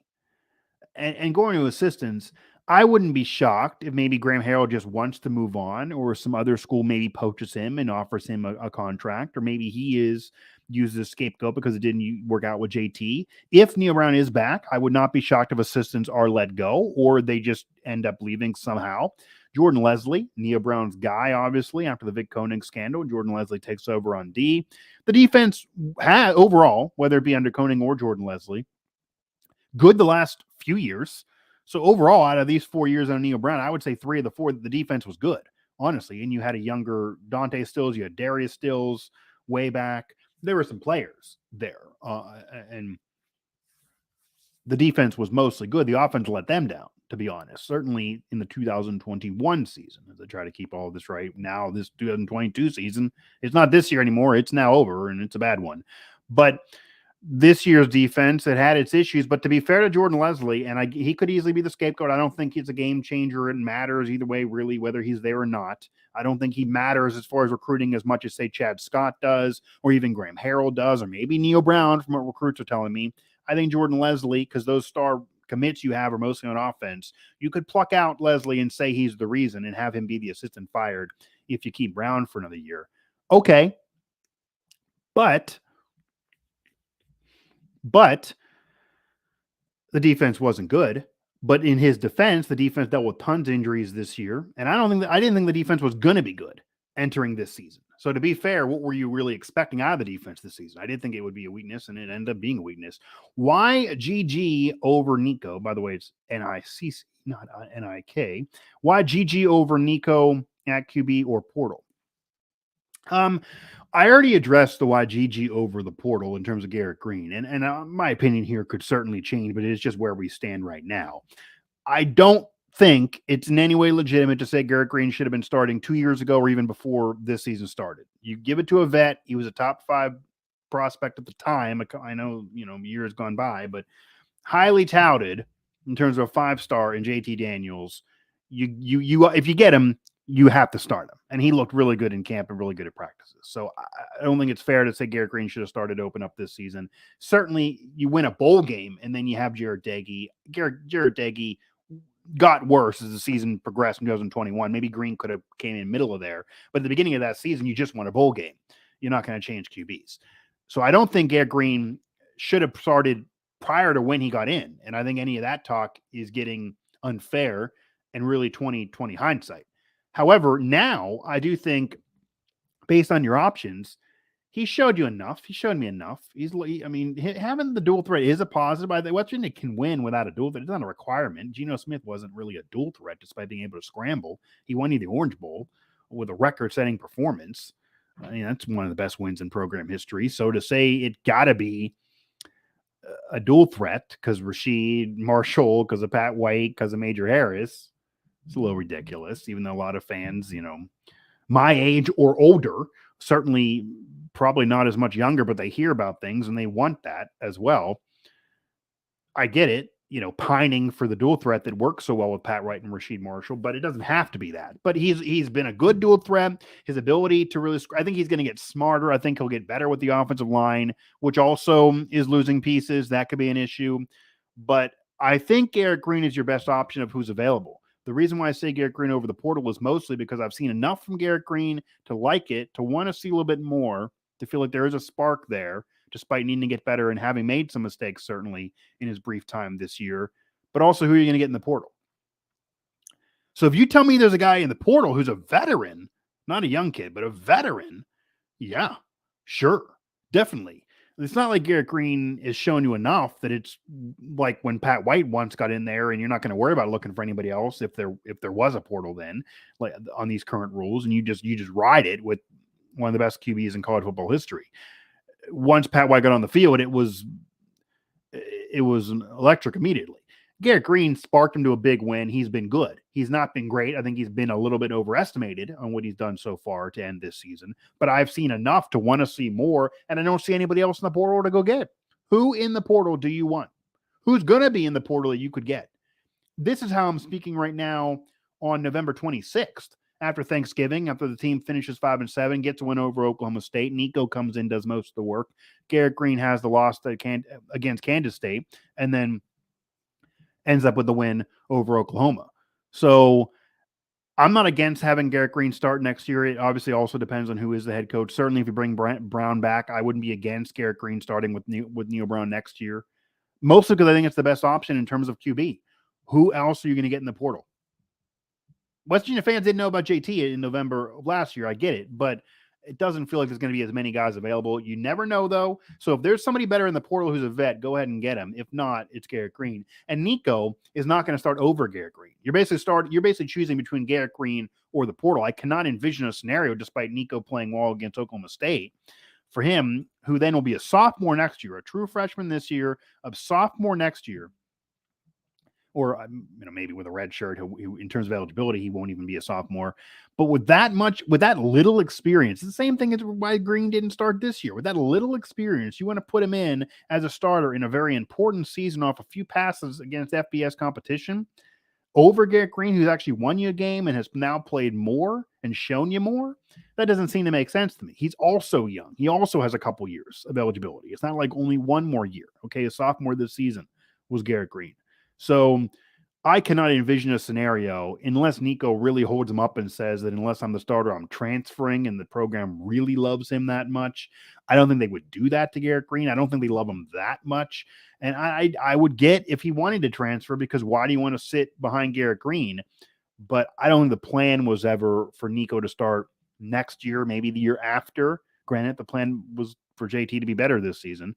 And going to assistants, I wouldn't be shocked if maybe Graham Harrell just wants to move on, or some other school maybe poaches him and offers him a contract, or maybe he is used as a scapegoat because it didn't work out with JT. If Neil Brown is back, I would not be shocked if assistants are let go or they just end up leaving somehow. Jordan Leslie, Neil Brown's guy, obviously, after the Vic Koenig scandal, Jordan Leslie takes over on D. The defense had overall, whether it be under Koenig or Jordan Leslie, good the last few years. So overall, out of these 4 years on Neil Brown, I would say 3 of the 4, the defense was good, honestly. And you had a younger Dante Stills, you had Darius Stills way back. There were some players there. And the defense was mostly good. The offense let them down, to be honest. Certainly in the 2021 season, as I try to keep all of this right. Now, this 2022 season, it's not this year anymore. It's now over, and it's a bad one. But this year's defense, it had its issues, but to be fair to Jordan Leslie, and he could easily be the scapegoat. I don't think he's a game changer. It matters either way, really, whether he's there or not. I don't think he matters as far as recruiting as much as, say, Chad Scott does, or even Graham Harrell does, or maybe Neil Brown, from what recruits are telling me. I think Jordan Leslie, because those star commits you have are mostly on offense, you could pluck out Leslie and say he's the reason and have him be the assistant fired if you keep Brown for another year. Okay. But the defense wasn't good. But in his defense, the defense dealt with tons of injuries this year. And I didn't think the defense was going to be good entering this season. So to be fair, what were you really expecting out of the defense this season? I did think it would be a weakness, and it ended up being a weakness. Why GG over Nico? By the way, it's NICC, not NIK. Why GG over Nico at QB or portal? I already addressed the why GG over the portal in terms of Garrett Green, and my opinion here could certainly change, but it's just where we stand right now. I don't think it's in any way legitimate to say Garrett Green should have been starting 2 years ago or even before this season started. You give it to a vet. He was a top 5 prospect at the time. I know, years gone by, but highly touted in terms of a 5-star in JT Daniels. You if you get him, you have to start him. And he looked really good in camp and really good at practices. So I don't think it's fair to say Garrett Green should have started to open up this season. Certainly, you win a bowl game, and then you have Jared Dagey. Jared Dagey got worse as the season progressed in 2021. Maybe Green could have came in middle of there. But at the beginning of that season, you just won a bowl game. You're not going to change QBs. So I don't think Garrett Green should have started prior to when he got in. And I think any of that talk is getting unfair and really 2020 hindsight. However, now I do think, based on your options, he showed you enough. He showed me enough. Having the dual threat is a positive. I think West Virginia can win without a dual threat. It's not a requirement. Geno Smith wasn't really a dual threat despite being able to scramble. He won the Orange Bowl with a record-setting performance. I mean, that's one of the best wins in program history. So to say it got to be a dual threat because Rashid Marshall, because of Pat White, because of Major Harris, it's a little ridiculous, even though a lot of fans, my age or older, certainly probably not as much younger, but they hear about things and they want that as well. I get it, pining for the dual threat that works so well with Pat White and Rashid Marshall, but it doesn't have to be that. But he's been a good dual threat. His ability to really, I think he's going to get smarter. I think he'll get better with the offensive line, which also is losing pieces. That could be an issue. But I think Garrett Green is your best option of who's available. The reason why I say Garrett Green over the portal is mostly because I've seen enough from Garrett Green to like it, to want to see a little bit more, to feel like there is a spark there, despite needing to get better and having made some mistakes, certainly, in his brief time this year. But also, who are you going to get in the portal? So if you tell me there's a guy in the portal who's a veteran, not a young kid, but a veteran, yeah, sure, definitely. It's not like Garrett Green is showing you enough that it's like when Pat White once got in there and you're not going to worry about looking for anybody else if there was a portal then, like on these current rules, and you just ride it with one of the best QBs in college football history. Once Pat White got on the field, it was electric immediately. Garrett Green sparked him to a big win. He's been good. He's not been great. I think he's been a little bit overestimated on what he's done so far to end this season. But I've seen enough to want to see more, and I don't see anybody else in the portal to go get. Who in the portal do you want? Who's going to be in the portal that you could get? This is how I'm speaking right now on November 26th. After Thanksgiving, after the team finishes 5-7, gets a win over Oklahoma State, Nico comes in, does most of the work. Garrett Green has the loss against Kansas State, and then ends up with the win over Oklahoma. So I'm not against having Garrett Green start next year. It obviously also depends on who is the head coach. Certainly, if you bring Brown back, I wouldn't be against Garrett Green starting with Neil Brown next year. Mostly because I think it's the best option in terms of QB. Who else are you going to get in the portal? West Virginia fans didn't know about JT in November of last year. I get it, but it doesn't feel like there's going to be as many guys available. You never know, though. So if there's somebody better in the portal who's a vet, go ahead and get him. If not, it's Garrett Green. And Nico is not going to start over Garrett Green. You're basically choosing between Garrett Green or the portal. I cannot envision a scenario, despite Nico playing well against Oklahoma State, for him, who then will be a sophomore next year, a true freshman this year, a sophomore next year, or maybe with a red shirt, who in terms of eligibility, he won't even be a sophomore. But with that little experience, it's the same thing as why Green didn't start this year. With that little experience, you want to put him in as a starter in a very important season off a few passes against FBS competition over Garrett Green, who's actually won you a game and has now played more and shown you more. That doesn't seem to make sense to me. He's also young. He also has a couple years of eligibility. It's not like only one more year. Okay, a sophomore this season was Garrett Green. So I cannot envision a scenario unless Nico really holds him up and says that unless I'm the starter, I'm transferring and the program really loves him that much. I don't think they would do that to Garrett Green. I don't think they love him that much. And I would get if he wanted to transfer, because why do you want to sit behind Garrett Green? But I don't think the plan was ever for Nico to start next year, maybe the year after. Granted, the plan was for JT to be better this season.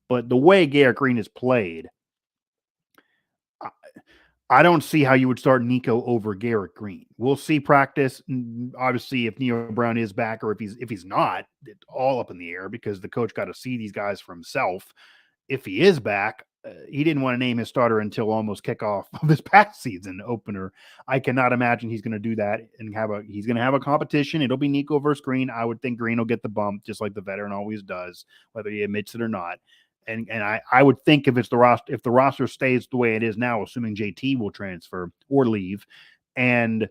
But the way Garrett Green has played, I don't see how you would start Nico over Garrett Green. We'll see practice. Obviously, if Neil Brown is back or if he's not, it's all up in the air because the coach got to see these guys for himself. If he is back, he didn't want to name his starter until almost kickoff of this past season opener. I cannot imagine he's going to do that and he's going to have a competition. It'll be Nico versus Green. I would think Green will get the bump just like the veteran always does, whether he admits it or not. And I would think if the roster stays the way it is now, assuming JT will transfer or leave, and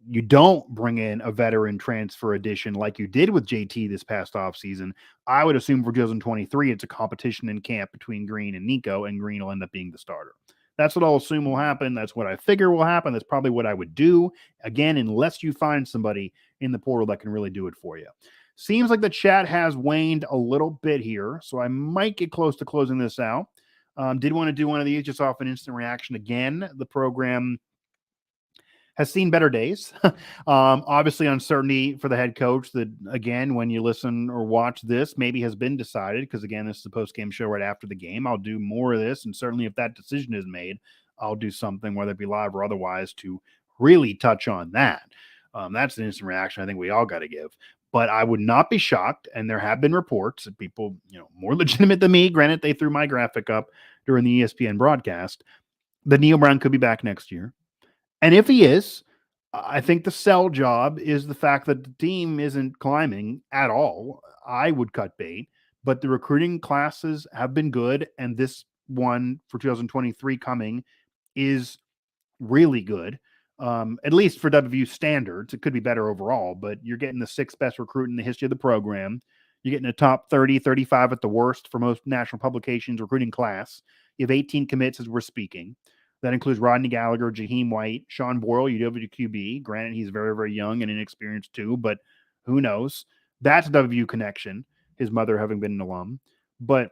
you don't bring in a veteran transfer addition like you did with JT this past offseason, I would assume for 2023 it's a competition in camp between Green and Nico, and Green will end up being the starter. That's what I'll assume will happen. That's what I figure will happen. That's probably what I would do. Again, unless you find somebody in the portal that can really do it for you. Seems like the chat has waned a little bit here, so I might get close to closing this out. Did want to do one of these just off an instant reaction again. The program has seen better days. Obviously, uncertainty for the head coach that, again, when you listen or watch this, maybe has been decided because, again, this is a post-game show right after the game. I'll do more of this, and certainly if that decision is made, I'll do something, whether it be live or otherwise, to really touch on that. That's an instant reaction I think we all got to give. But I would not be shocked, and there have been reports that people, more legitimate than me, granted they threw my graphic up during the ESPN broadcast, that Neil Brown could be back next year. And if he is, I think the sell job is the fact that the team isn't climbing at all. I would cut bait, but the recruiting classes have been good, and this one for 2023 coming is really good. At least for WVU standards. It could be better overall, but you're getting the sixth best recruit in the history of the program. You're getting a top 30, 35 at the worst for most national publications recruiting class. You have 18 commits as we're speaking. That includes Rodney Gallagher, Jaheim White, Sean Boyle, UW QB. Granted, he's very, very young and inexperienced too, but who knows? That's a WVU connection, his mother having been an alum. But,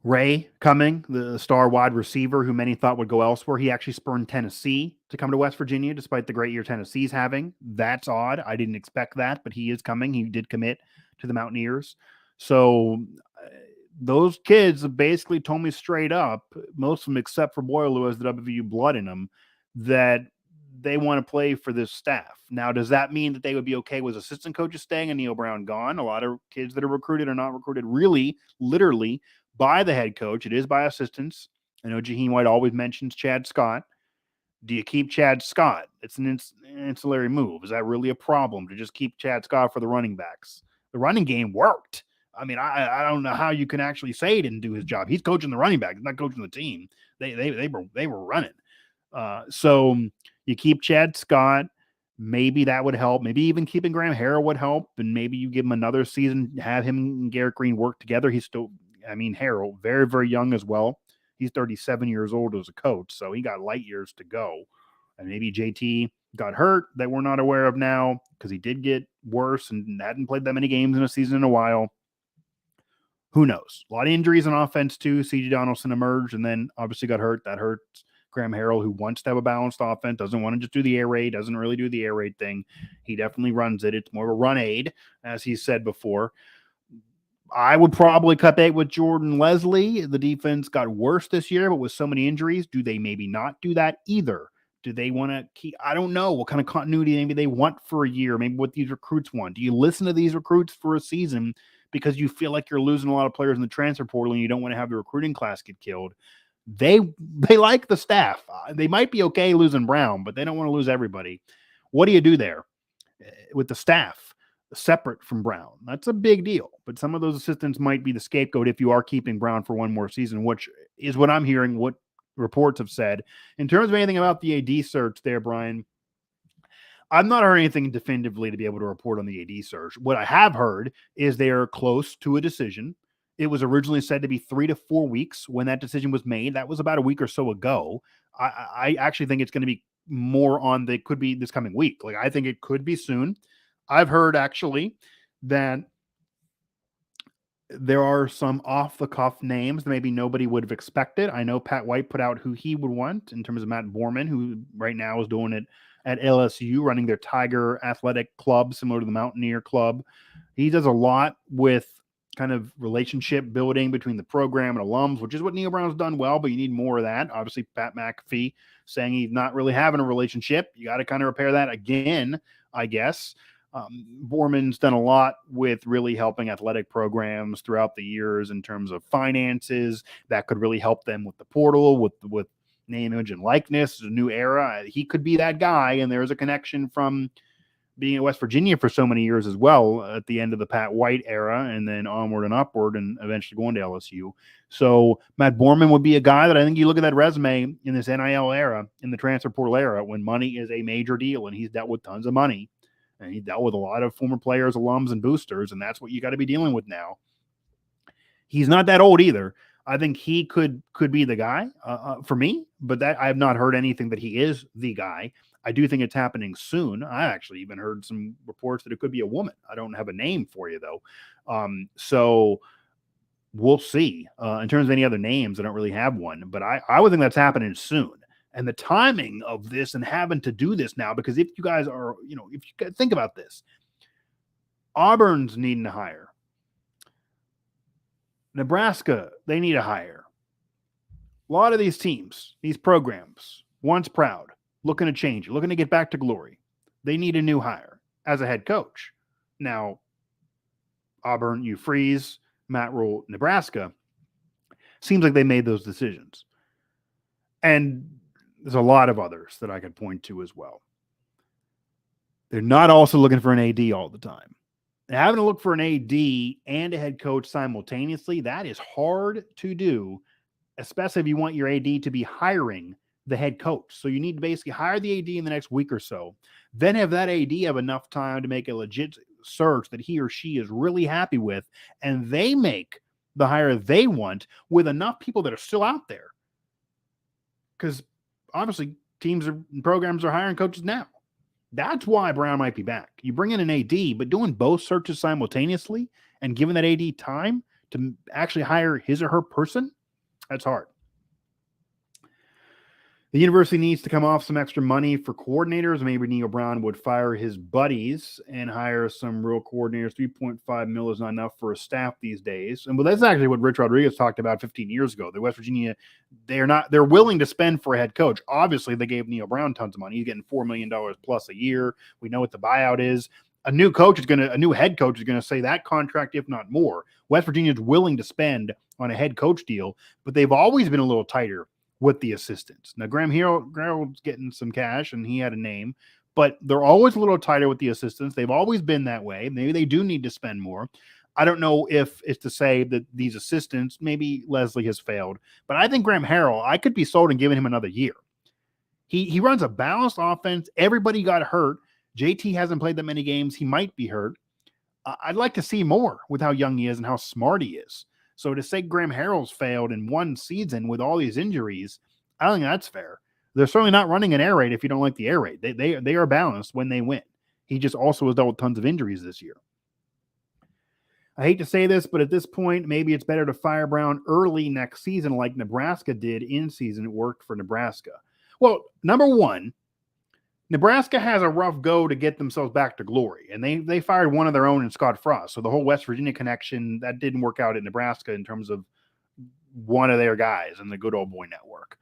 Ray Cumming, the star wide receiver who many thought would go elsewhere, he actually spurned Tennessee to come to West Virginia despite the great year Tennessee's having. That's odd. I didn't expect that, but he is coming. He did commit to the Mountaineers. So those kids have basically told me straight up, most of them except for Boyle, who has the WVU blood in them, that they want to play for this staff. Now, does that mean that they would be okay with assistant coaches staying and Neil Brown gone? A lot of kids that are recruited are not recruited really, literally, by the head coach. It is by assistants. I know Jaheim White always mentions Chad Scott. Do you keep Chad Scott? It's an ancillary move. Is that really a problem to just keep Chad Scott for the running backs? The running game worked. I mean, I don't know how you can actually say he didn't do his job. He's coaching the running back. He's not coaching the team. They were running. So you keep Chad Scott. Maybe that would help. Maybe even keeping Graham Harrell would help. And maybe you give him another season, have him and Garrett Green work together. He's still, Harrell, very, very young as well. He's 37 years old as a coach, so he got light years to go. And maybe JT got hurt that we're not aware of now because he did get worse and hadn't played that many games in a season in a while. Who knows? A lot of injuries on offense too. C.J. Donaldson emerged and then obviously got hurt. That hurts Graham Harrell, who wants to have a balanced offense, doesn't want to just do the air raid, doesn't really do the air raid thing. He definitely runs it. It's more of a run aid, as he said before. I would probably cut bait with Jordan Leslie. The defense got worse this year, but with so many injuries, do they maybe not do that either? Do they want to keep? I don't know what kind of continuity maybe they want for a year, maybe what these recruits want. Do you listen to these recruits for a season because you feel like you're losing a lot of players in the transfer portal and you don't want to have the recruiting class get killed? They like the staff. They might be okay losing Brown, but they don't want to lose everybody. What do you do there with the staff separate from Brown? That's a big deal. But some of those assistants might be the scapegoat if you are keeping Brown for one more season, which is what I'm hearing, what reports have said. In terms of anything about the AD search there, Brian, I've not heard anything definitively to be able to report on the AD search. What I have heard is they are close to a decision. It was originally said to be 3 to 4 weeks when that decision was made. That was about a week or so ago. I actually think it's going to be more on the could be this coming week. Like, I think it could be soon. I've heard actually that there are some off-the-cuff names that maybe nobody would have expected. I know Pat White put out who he would want in terms of Matt Borman, who right now is doing it at LSU, running their Tiger Athletic Club, similar to the Mountaineer Club. He does a lot with kind of relationship building between the program and alums, which is what Neil Brown's done well, but you need more of that. Obviously, Pat McAfee saying he's not really having a relationship. You got to kind of repair that again, I guess. Borman's done a lot with really helping athletic programs throughout the years in terms of finances that could really help them with the portal, with name, image, and likeness, a new era. He could be that guy, and there's a connection from being at West Virginia for so many years as well at the end of the Pat White era and then onward and upward and eventually going to LSU. So Matt Borman would be a guy that I think you look at that resume in this NIL era, in the transfer portal era, when money is a major deal, and he's dealt with tons of money. And he dealt with a lot of former players, alums, and boosters, and that's what you got to be dealing with now. He's not that old either. I think he could be the guy for me, but that I have not heard anything that he is the guy. I do think it's happening soon. I actually even heard some reports that it could be a woman. I don't have a name for you, though. So we'll see. In terms of any other names, I don't really have one, but I would think that's happening soon. And the timing of this and having to do this now, because if you guys are, if you think about this, Auburn's needing to hire. Nebraska, they need to hire. A lot of these teams, these programs, once proud, looking to change it, looking to get back to glory. They need a new hire as a head coach. Now, Auburn, you freeze, Matt Rule, Nebraska, seems like they made those decisions. And there's a lot of others that I could point to as well. They're not also looking for an AD all the time. Having to look for an AD and a head coach simultaneously, that is hard to do, especially if you want your AD to be hiring the head coach. So you need to basically hire the AD in the next week or so, then have that AD have enough time to make a legit search that he or she is really happy with, and they make the hire they want with enough people that are still out there. Because obviously teams and programs are hiring coaches now. That's why Brown might be back. You bring in an AD, but doing both searches simultaneously and giving that AD time to actually hire his or her person, that's hard. The university needs to come off some extra money for coordinators. Maybe Neil Brown would fire his buddies and hire some real coordinators. $3.5 million is not enough for a staff these days. And that's actually what Rich Rodriguez talked about 15 years ago. The West Virginia, they're willing to spend for a head coach. Obviously, they gave Neil Brown tons of money. He's getting $4 million plus a year. We know what the buyout is. a new head coach is gonna say that contract, if not more. West Virginia is willing to spend on a head coach deal, but they've always been a little tighter with the assistants. Now, Graham Harrell's getting some cash, and he had a name, but they're always a little tighter with the assistants. They've always been that way. Maybe they do need to spend more. I don't know if it's to say that these assistants, maybe Leslie has failed, but I think Graham Harrell, I could be sold and giving him another year. He runs a balanced offense. Everybody got hurt. JT hasn't played that many games. He might be hurt. I'd like to see more with how young he is and how smart he is. So to say Graham Harrell's failed in one season with all these injuries, I don't think that's fair. They're certainly not running an air raid if you don't like the air raid. They are balanced when they win. He just also has dealt with tons of injuries this year. I hate to say this, but at this point, maybe it's better to fire Brown early next season like Nebraska did in season. It worked for Nebraska. Well, number one, Nebraska has a rough go to get themselves back to glory, and they fired one of their own in Scott Frost. So the whole West Virginia connection, that didn't work out at Nebraska in terms of one of their guys in the good old boy network.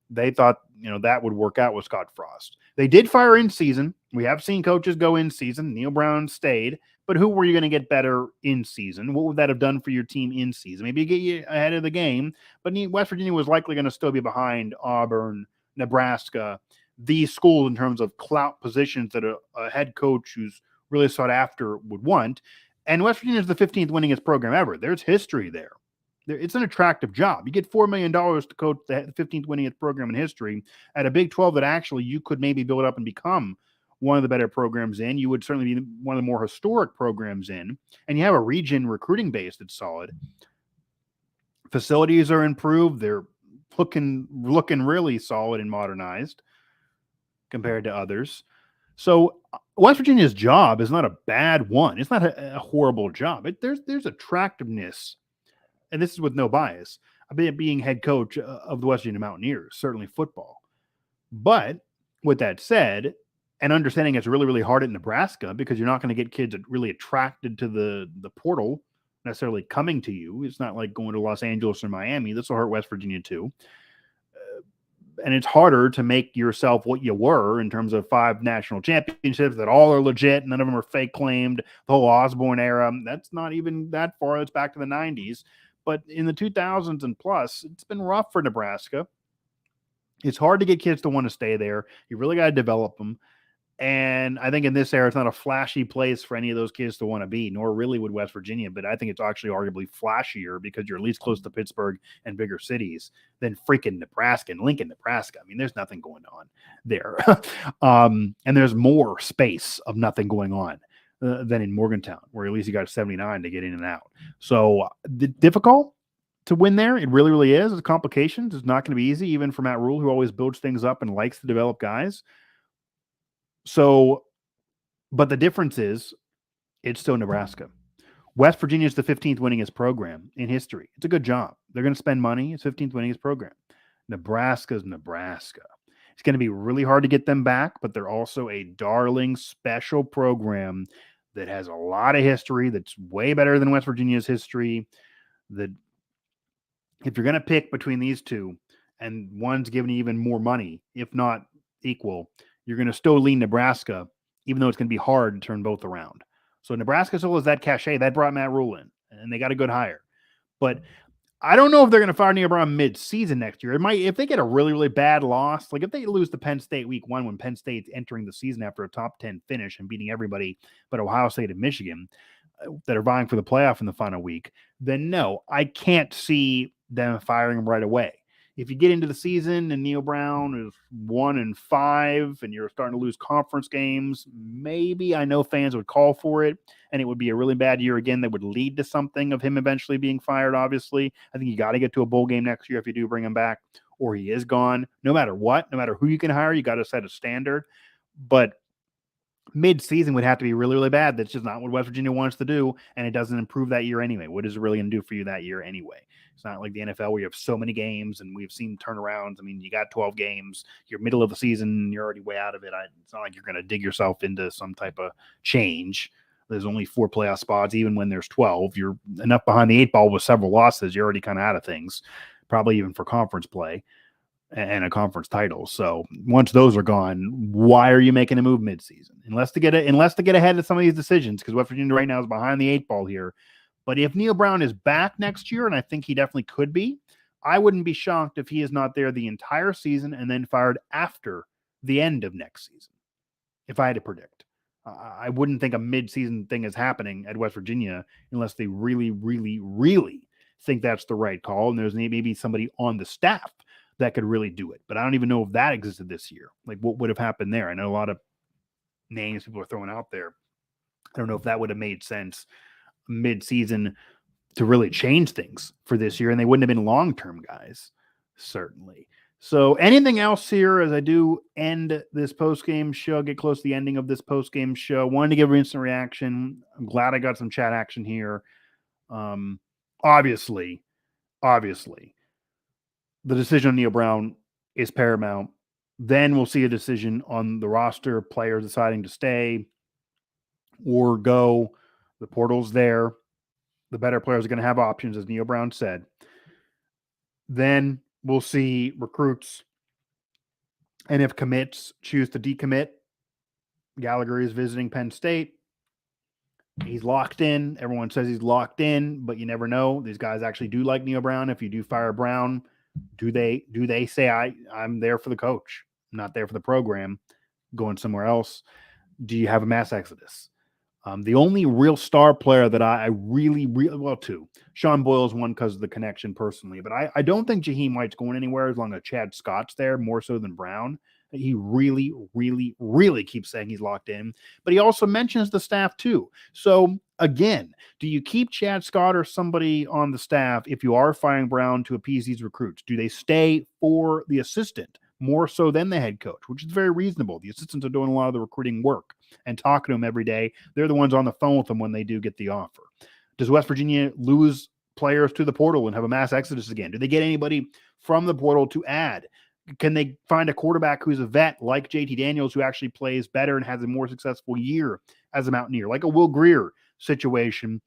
They thought, that would work out with Scott Frost. They did fire in season. We have seen coaches go in season. Neil Brown stayed, but who were you going to get better in season? What would that have done for your team in season? Maybe get you ahead of the game, but West Virginia was likely going to still be behind Auburn, Nebraska, these schools in terms of clout positions that a head coach who's really sought after would want. And West Virginia is the 15th winningest program ever. There's history there. It's an attractive job. You get $4 million to coach the 15th winningest program in history at a Big 12 that actually you could maybe build up and become one of the better programs in. You would certainly be one of the more historic programs in. And you have a region recruiting base that's solid. Facilities are improved. They're looking really solid and modernized compared to others. So West Virginia's job is not a bad one. It's not a horrible job. There's attractiveness, and this is with no bias, being head coach of the West Virginia Mountaineers, certainly football. But with that said, and understanding it's really, really hard at Nebraska because you're not going to get kids really attracted to the portal necessarily coming to you. It's not like going to Los Angeles or Miami. This will hurt West Virginia too. And it's harder to make yourself what you were in terms of 5 national championships that all are legit. None of them are fake claimed. The whole Osborne era, that's not even that far. It's back to the 90s. But in the 2000s and plus, it's been rough for Nebraska. It's hard to get kids to want to stay there. You really got to develop them. And I think in this era, it's not a flashy place for any of those kids to want to be, nor really would West Virginia. But I think it's actually arguably flashier because you're at least close to Pittsburgh and bigger cities than freaking Nebraska and Lincoln, Nebraska. I mean, there's nothing going on there. And there's more space of nothing going on than in Morgantown, where at least you got 79 to get in and out. So difficult to win there. It really, really is. It's complications. It's not going to be easy, even for Matt Rule, who always builds things up and likes to develop guys. So, but the difference is it's still Nebraska. West Virginia is the 15th winningest program in history. It's a good job. They're going to spend money. It's 15th winningest program. Nebraska's Nebraska. It's going to be really hard to get them back, but they're also a darling special program that has a lot of history that's way better than West Virginia's history. That if you're going to pick between these two and one's giving you even more money, if not equal, you're going to still lean Nebraska, even though it's going to be hard to turn both around. So Nebraska still has that cachet. That brought Matt Rule in, and they got a good hire. But I don't know if they're going to fire Neil Brown mid-season next year. It might, if they get a really, really bad loss, like if they lose to Penn State week 1 when Penn State's entering the season after a top 10 finish and beating everybody but Ohio State and Michigan that are vying for the playoff in the final week, then no, I can't see them firing him right away. If you get into the season and Neil Brown is 1-5 and you're starting to lose conference games, maybe I know fans would call for it, and it would be a really bad year again that would lead to something of him eventually being fired, obviously. I think you got to get to a bowl game next year if you do bring him back, or he is gone. No matter what, no matter who you can hire, you got to set a standard. But mid-season would have to be really, really bad. That's just not what West Virginia wants to do, and it doesn't improve that year anyway. What is it really going to do for you that year anyway? It's not like the NFL where you have so many games, and we've seen turnarounds. I mean, you got 12 games. You're middle of the season. You're already way out of it. It's not like you're going to dig yourself into some type of change. There's only 4 playoff spots, even when there's 12. You're enough behind the 8 ball with several losses. You're already kind of out of things, probably even for conference play. and a conference title. So once those are gone, why are you making a move midseason? Unless to get ahead of some of these decisions, because West Virginia right now is behind the 8 ball here. But if Neil Brown is back next year, and I think he definitely could be, I wouldn't be shocked if he is not there the entire season and then fired after the end of next season, if I had to predict. I wouldn't think a midseason thing is happening at West Virginia unless they really, really, really think that's the right call. And there's maybe somebody on the staff that could really do it. But I don't even know if that existed this year. Like, what would have happened there? I know a lot of names people are throwing out there. I don't know if that would have made sense mid-season to really change things for this year, and they wouldn't have been long-term guys, certainly. So anything else here as I do end this post-game show, get close to the ending of this post-game show? Wanted to give an instant reaction. I'm glad I got some chat action here. Obviously, the decision on Neil Brown is paramount. Then we'll see a decision on the roster, players deciding to stay or go. The portal's there. The better players are going to have options, as Neil Brown said. Then we'll see recruits. And if commits choose to decommit, Gallagher is visiting Penn State. He's locked in. Everyone says he's locked in, but you never know. These guys actually do like Neil Brown. If you do fire Brown, do they say I'm there for the coach, I'm not there for the program, going somewhere else? Do you have a mass exodus? The only real star player that I really, two. Sean Boyle's one because of the connection personally, but I don't think Jaheim White's going anywhere as long as Chad Scott's there, more so than Brown. He really, really, really keeps saying he's locked in, but he also mentions the staff too. So again, do you keep Chad Scott or somebody on the staff if you are firing Brown to appease these recruits? Do they stay for the assistant more so than the head coach, which is very reasonable? The assistants are doing a lot of the recruiting work and talking to them every day. They're the ones on the phone with them when they do get the offer. Does West Virginia lose players to the portal and have a mass exodus again? Do they get anybody from the portal to add? Can they find a quarterback who's a vet like JT Daniels, who actually plays better and has a more successful year as a Mountaineer, like a Will Grier situation?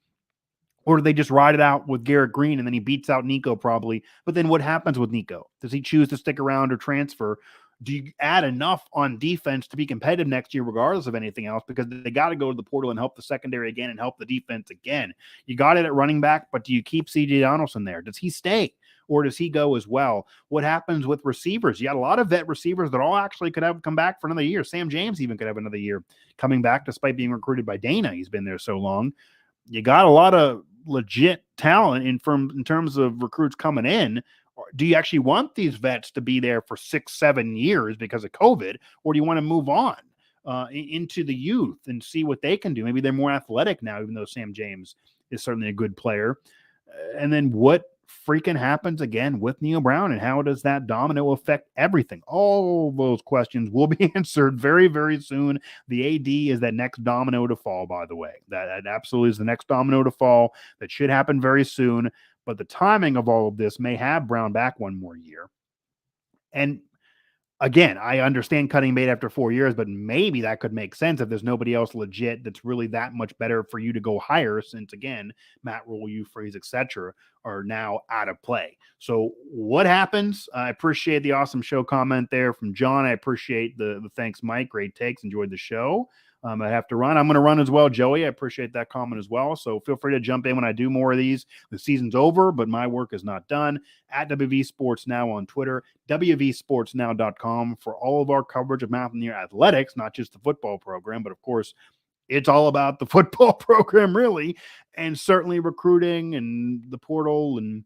Or do they just ride it out with Garrett Green and then he beats out Nico probably? But then what happens with Nico? Does he choose to stick around or transfer? Do you add enough on defense to be competitive next year, regardless of anything else? Because they got to go to the portal and help the secondary again and help the defense again. You got it at running back, but do you keep C.J. Donaldson there? Does he stay or does he go as well? What happens with receivers? You got a lot of vet receivers that all actually could have come back for another year. Sam James even could have another year coming back despite being recruited by Dana. He's been there so long. You got a lot of legit talent in terms of recruits coming in. Do you actually want these vets to be there for 6-7 years because of COVID, or do you want to move on into the youth and see what they can do? Maybe they're more athletic now, even though Sam James is certainly a good player. And then what freaking happens again with Neil Brown, and how does that domino affect everything? All those questions will be answered very, very soon. The AD is that next domino to fall, by the way. That absolutely is the next domino to fall. That should happen very soon. But the timing of all of this may have Brown back one more year. And again, I understand cutting bait after 4 years, but maybe that could make sense if there's nobody else legit that's really that much better for you to go hire, since again, Matt Rule, Hugh Freeze, etc. are now out of play. So what happens? I appreciate the awesome show comment there from John. I appreciate the thanks, Mike. Great takes. Enjoyed the show. I have to run. I'm going to run as well, Joey. I appreciate that comment as well. So feel free to jump in when I do more of these. The season's over, but my work is not done. At WV Sports Now on Twitter, WVSportsNow.com for all of our coverage of Mountaineer athletics, not just the football program, but of course, it's all about the football program, really, and certainly recruiting and the portal and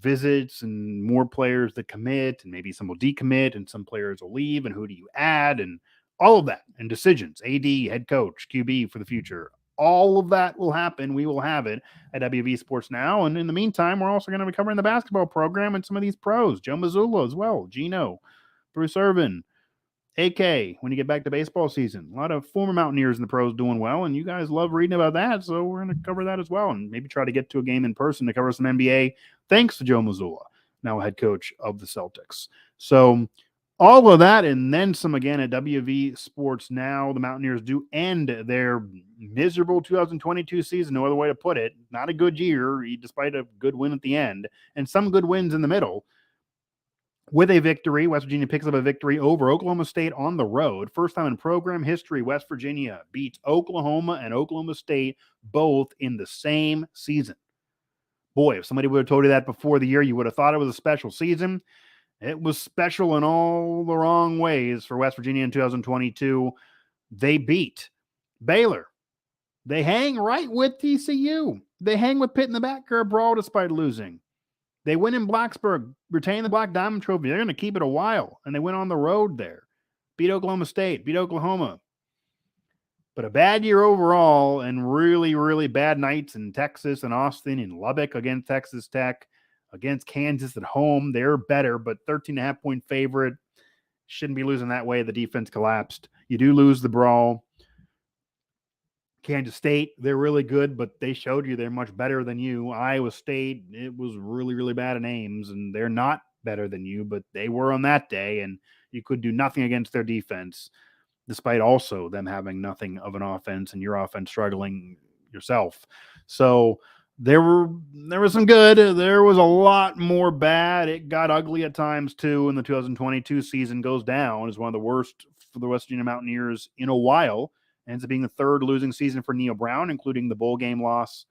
visits and more players that commit, and maybe some will decommit and some players will leave, and who do you add, and all of that, and decisions, AD, head coach, QB for the future. All of that will happen. We will have it at WV Sports Now. And in the meantime, we're also going to be covering the basketball program and some of these pros. Joe Mazzulla as well, Gino, Bruce Irvin, AK, when you get back to baseball season. A lot of former Mountaineers in the pros doing well, and you guys love reading about that, so we're going to cover that as well, and maybe try to get to a game in person to cover some NBA, thanks to Joe Mazzulla, now head coach of the Celtics. So all of that and then some again at WV Sports Now. The Mountaineers do end their miserable 2022 season, no other way to put it. Not a good year, despite a good win at the end, and some good wins in the middle, With a victory, West Virginia picks up a victory over Oklahoma State on the road. First time in program history, West Virginia beats Oklahoma and Oklahoma State both in the same season. Boy, if somebody would have told you that before the year, you would have thought it was a special season. It was special in all the wrong ways for West Virginia in 2022. They beat Baylor. They hang right with TCU. They hang with Pitt in the backcourt brawl despite losing. They win in Blacksburg, retain the Black Diamond Trophy. They're going to keep it a while, and they went on the road there. Beat Oklahoma State, beat Oklahoma. But a bad year overall, and really, really bad nights in Texas and Austin and Lubbock against Texas Tech, against Kansas at home. They're better, but 13.5-point favorite. Shouldn't be losing that way. The defense collapsed. You do lose the brawl. Kansas State, they're really good, but they showed you they're much better than you. Iowa State, it was really, really bad in Ames, and they're not better than you, but they were on that day, and you could do nothing against their defense, despite also them having nothing of an offense and your offense struggling yourself. So there was some good. There was a lot more bad. It got ugly at times too, and the 2022 season goes down as one of the worst for the West Virginia Mountaineers in a while. Ends up being the third losing season for Neil Brown, including the bowl game loss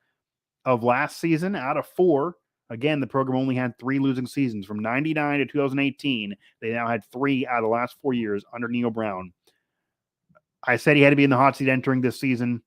of last season out of 4. Again, the program only had 3 losing seasons from 99 to 2018. They now had 3 out of the last 4 years under Neil Brown. I said he had to be in the hot seat entering this season.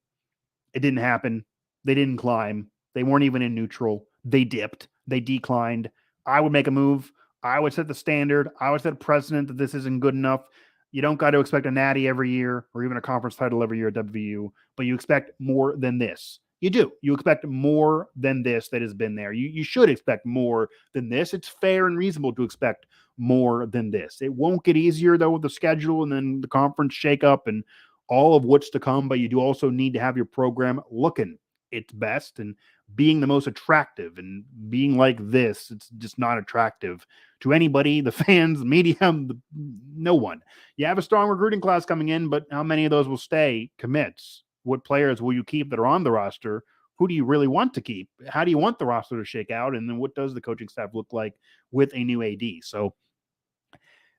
It didn't happen. They didn't climb. They weren't even in neutral. They dipped. They declined. I would make a move. I would set the standard. I would set a precedent that this isn't good enough. You don't got to expect a natty every year or even a conference title every year at WVU, but you expect more than this. You do. You expect more than this that has been there. You should expect more than this. It's fair and reasonable to expect more than this. It won't get easier, though, with the schedule and then the conference shakeup and all of what's to come, but you do also need to have your program looking its best and being the most attractive, and being like this, it's just not attractive to anybody, the fans, the media, no one. You have a strong recruiting class coming in, but how many of those will stay commits? What players will you keep that are on the roster? Who do you really want to keep? How do you want the roster to shake out? And then what does the coaching staff look like with a new AD? So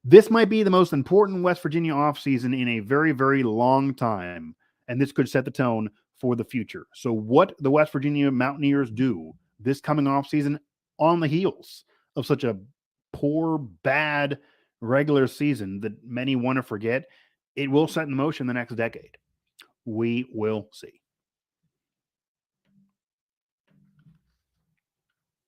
this might be the most important West Virginia offseason in a very, very long time, and this could set the tone for the future. So what the West Virginia Mountaineers do this coming offseason on the heels of such a poor, bad regular season that many want to forget, it will set in motion the next decade. We will see.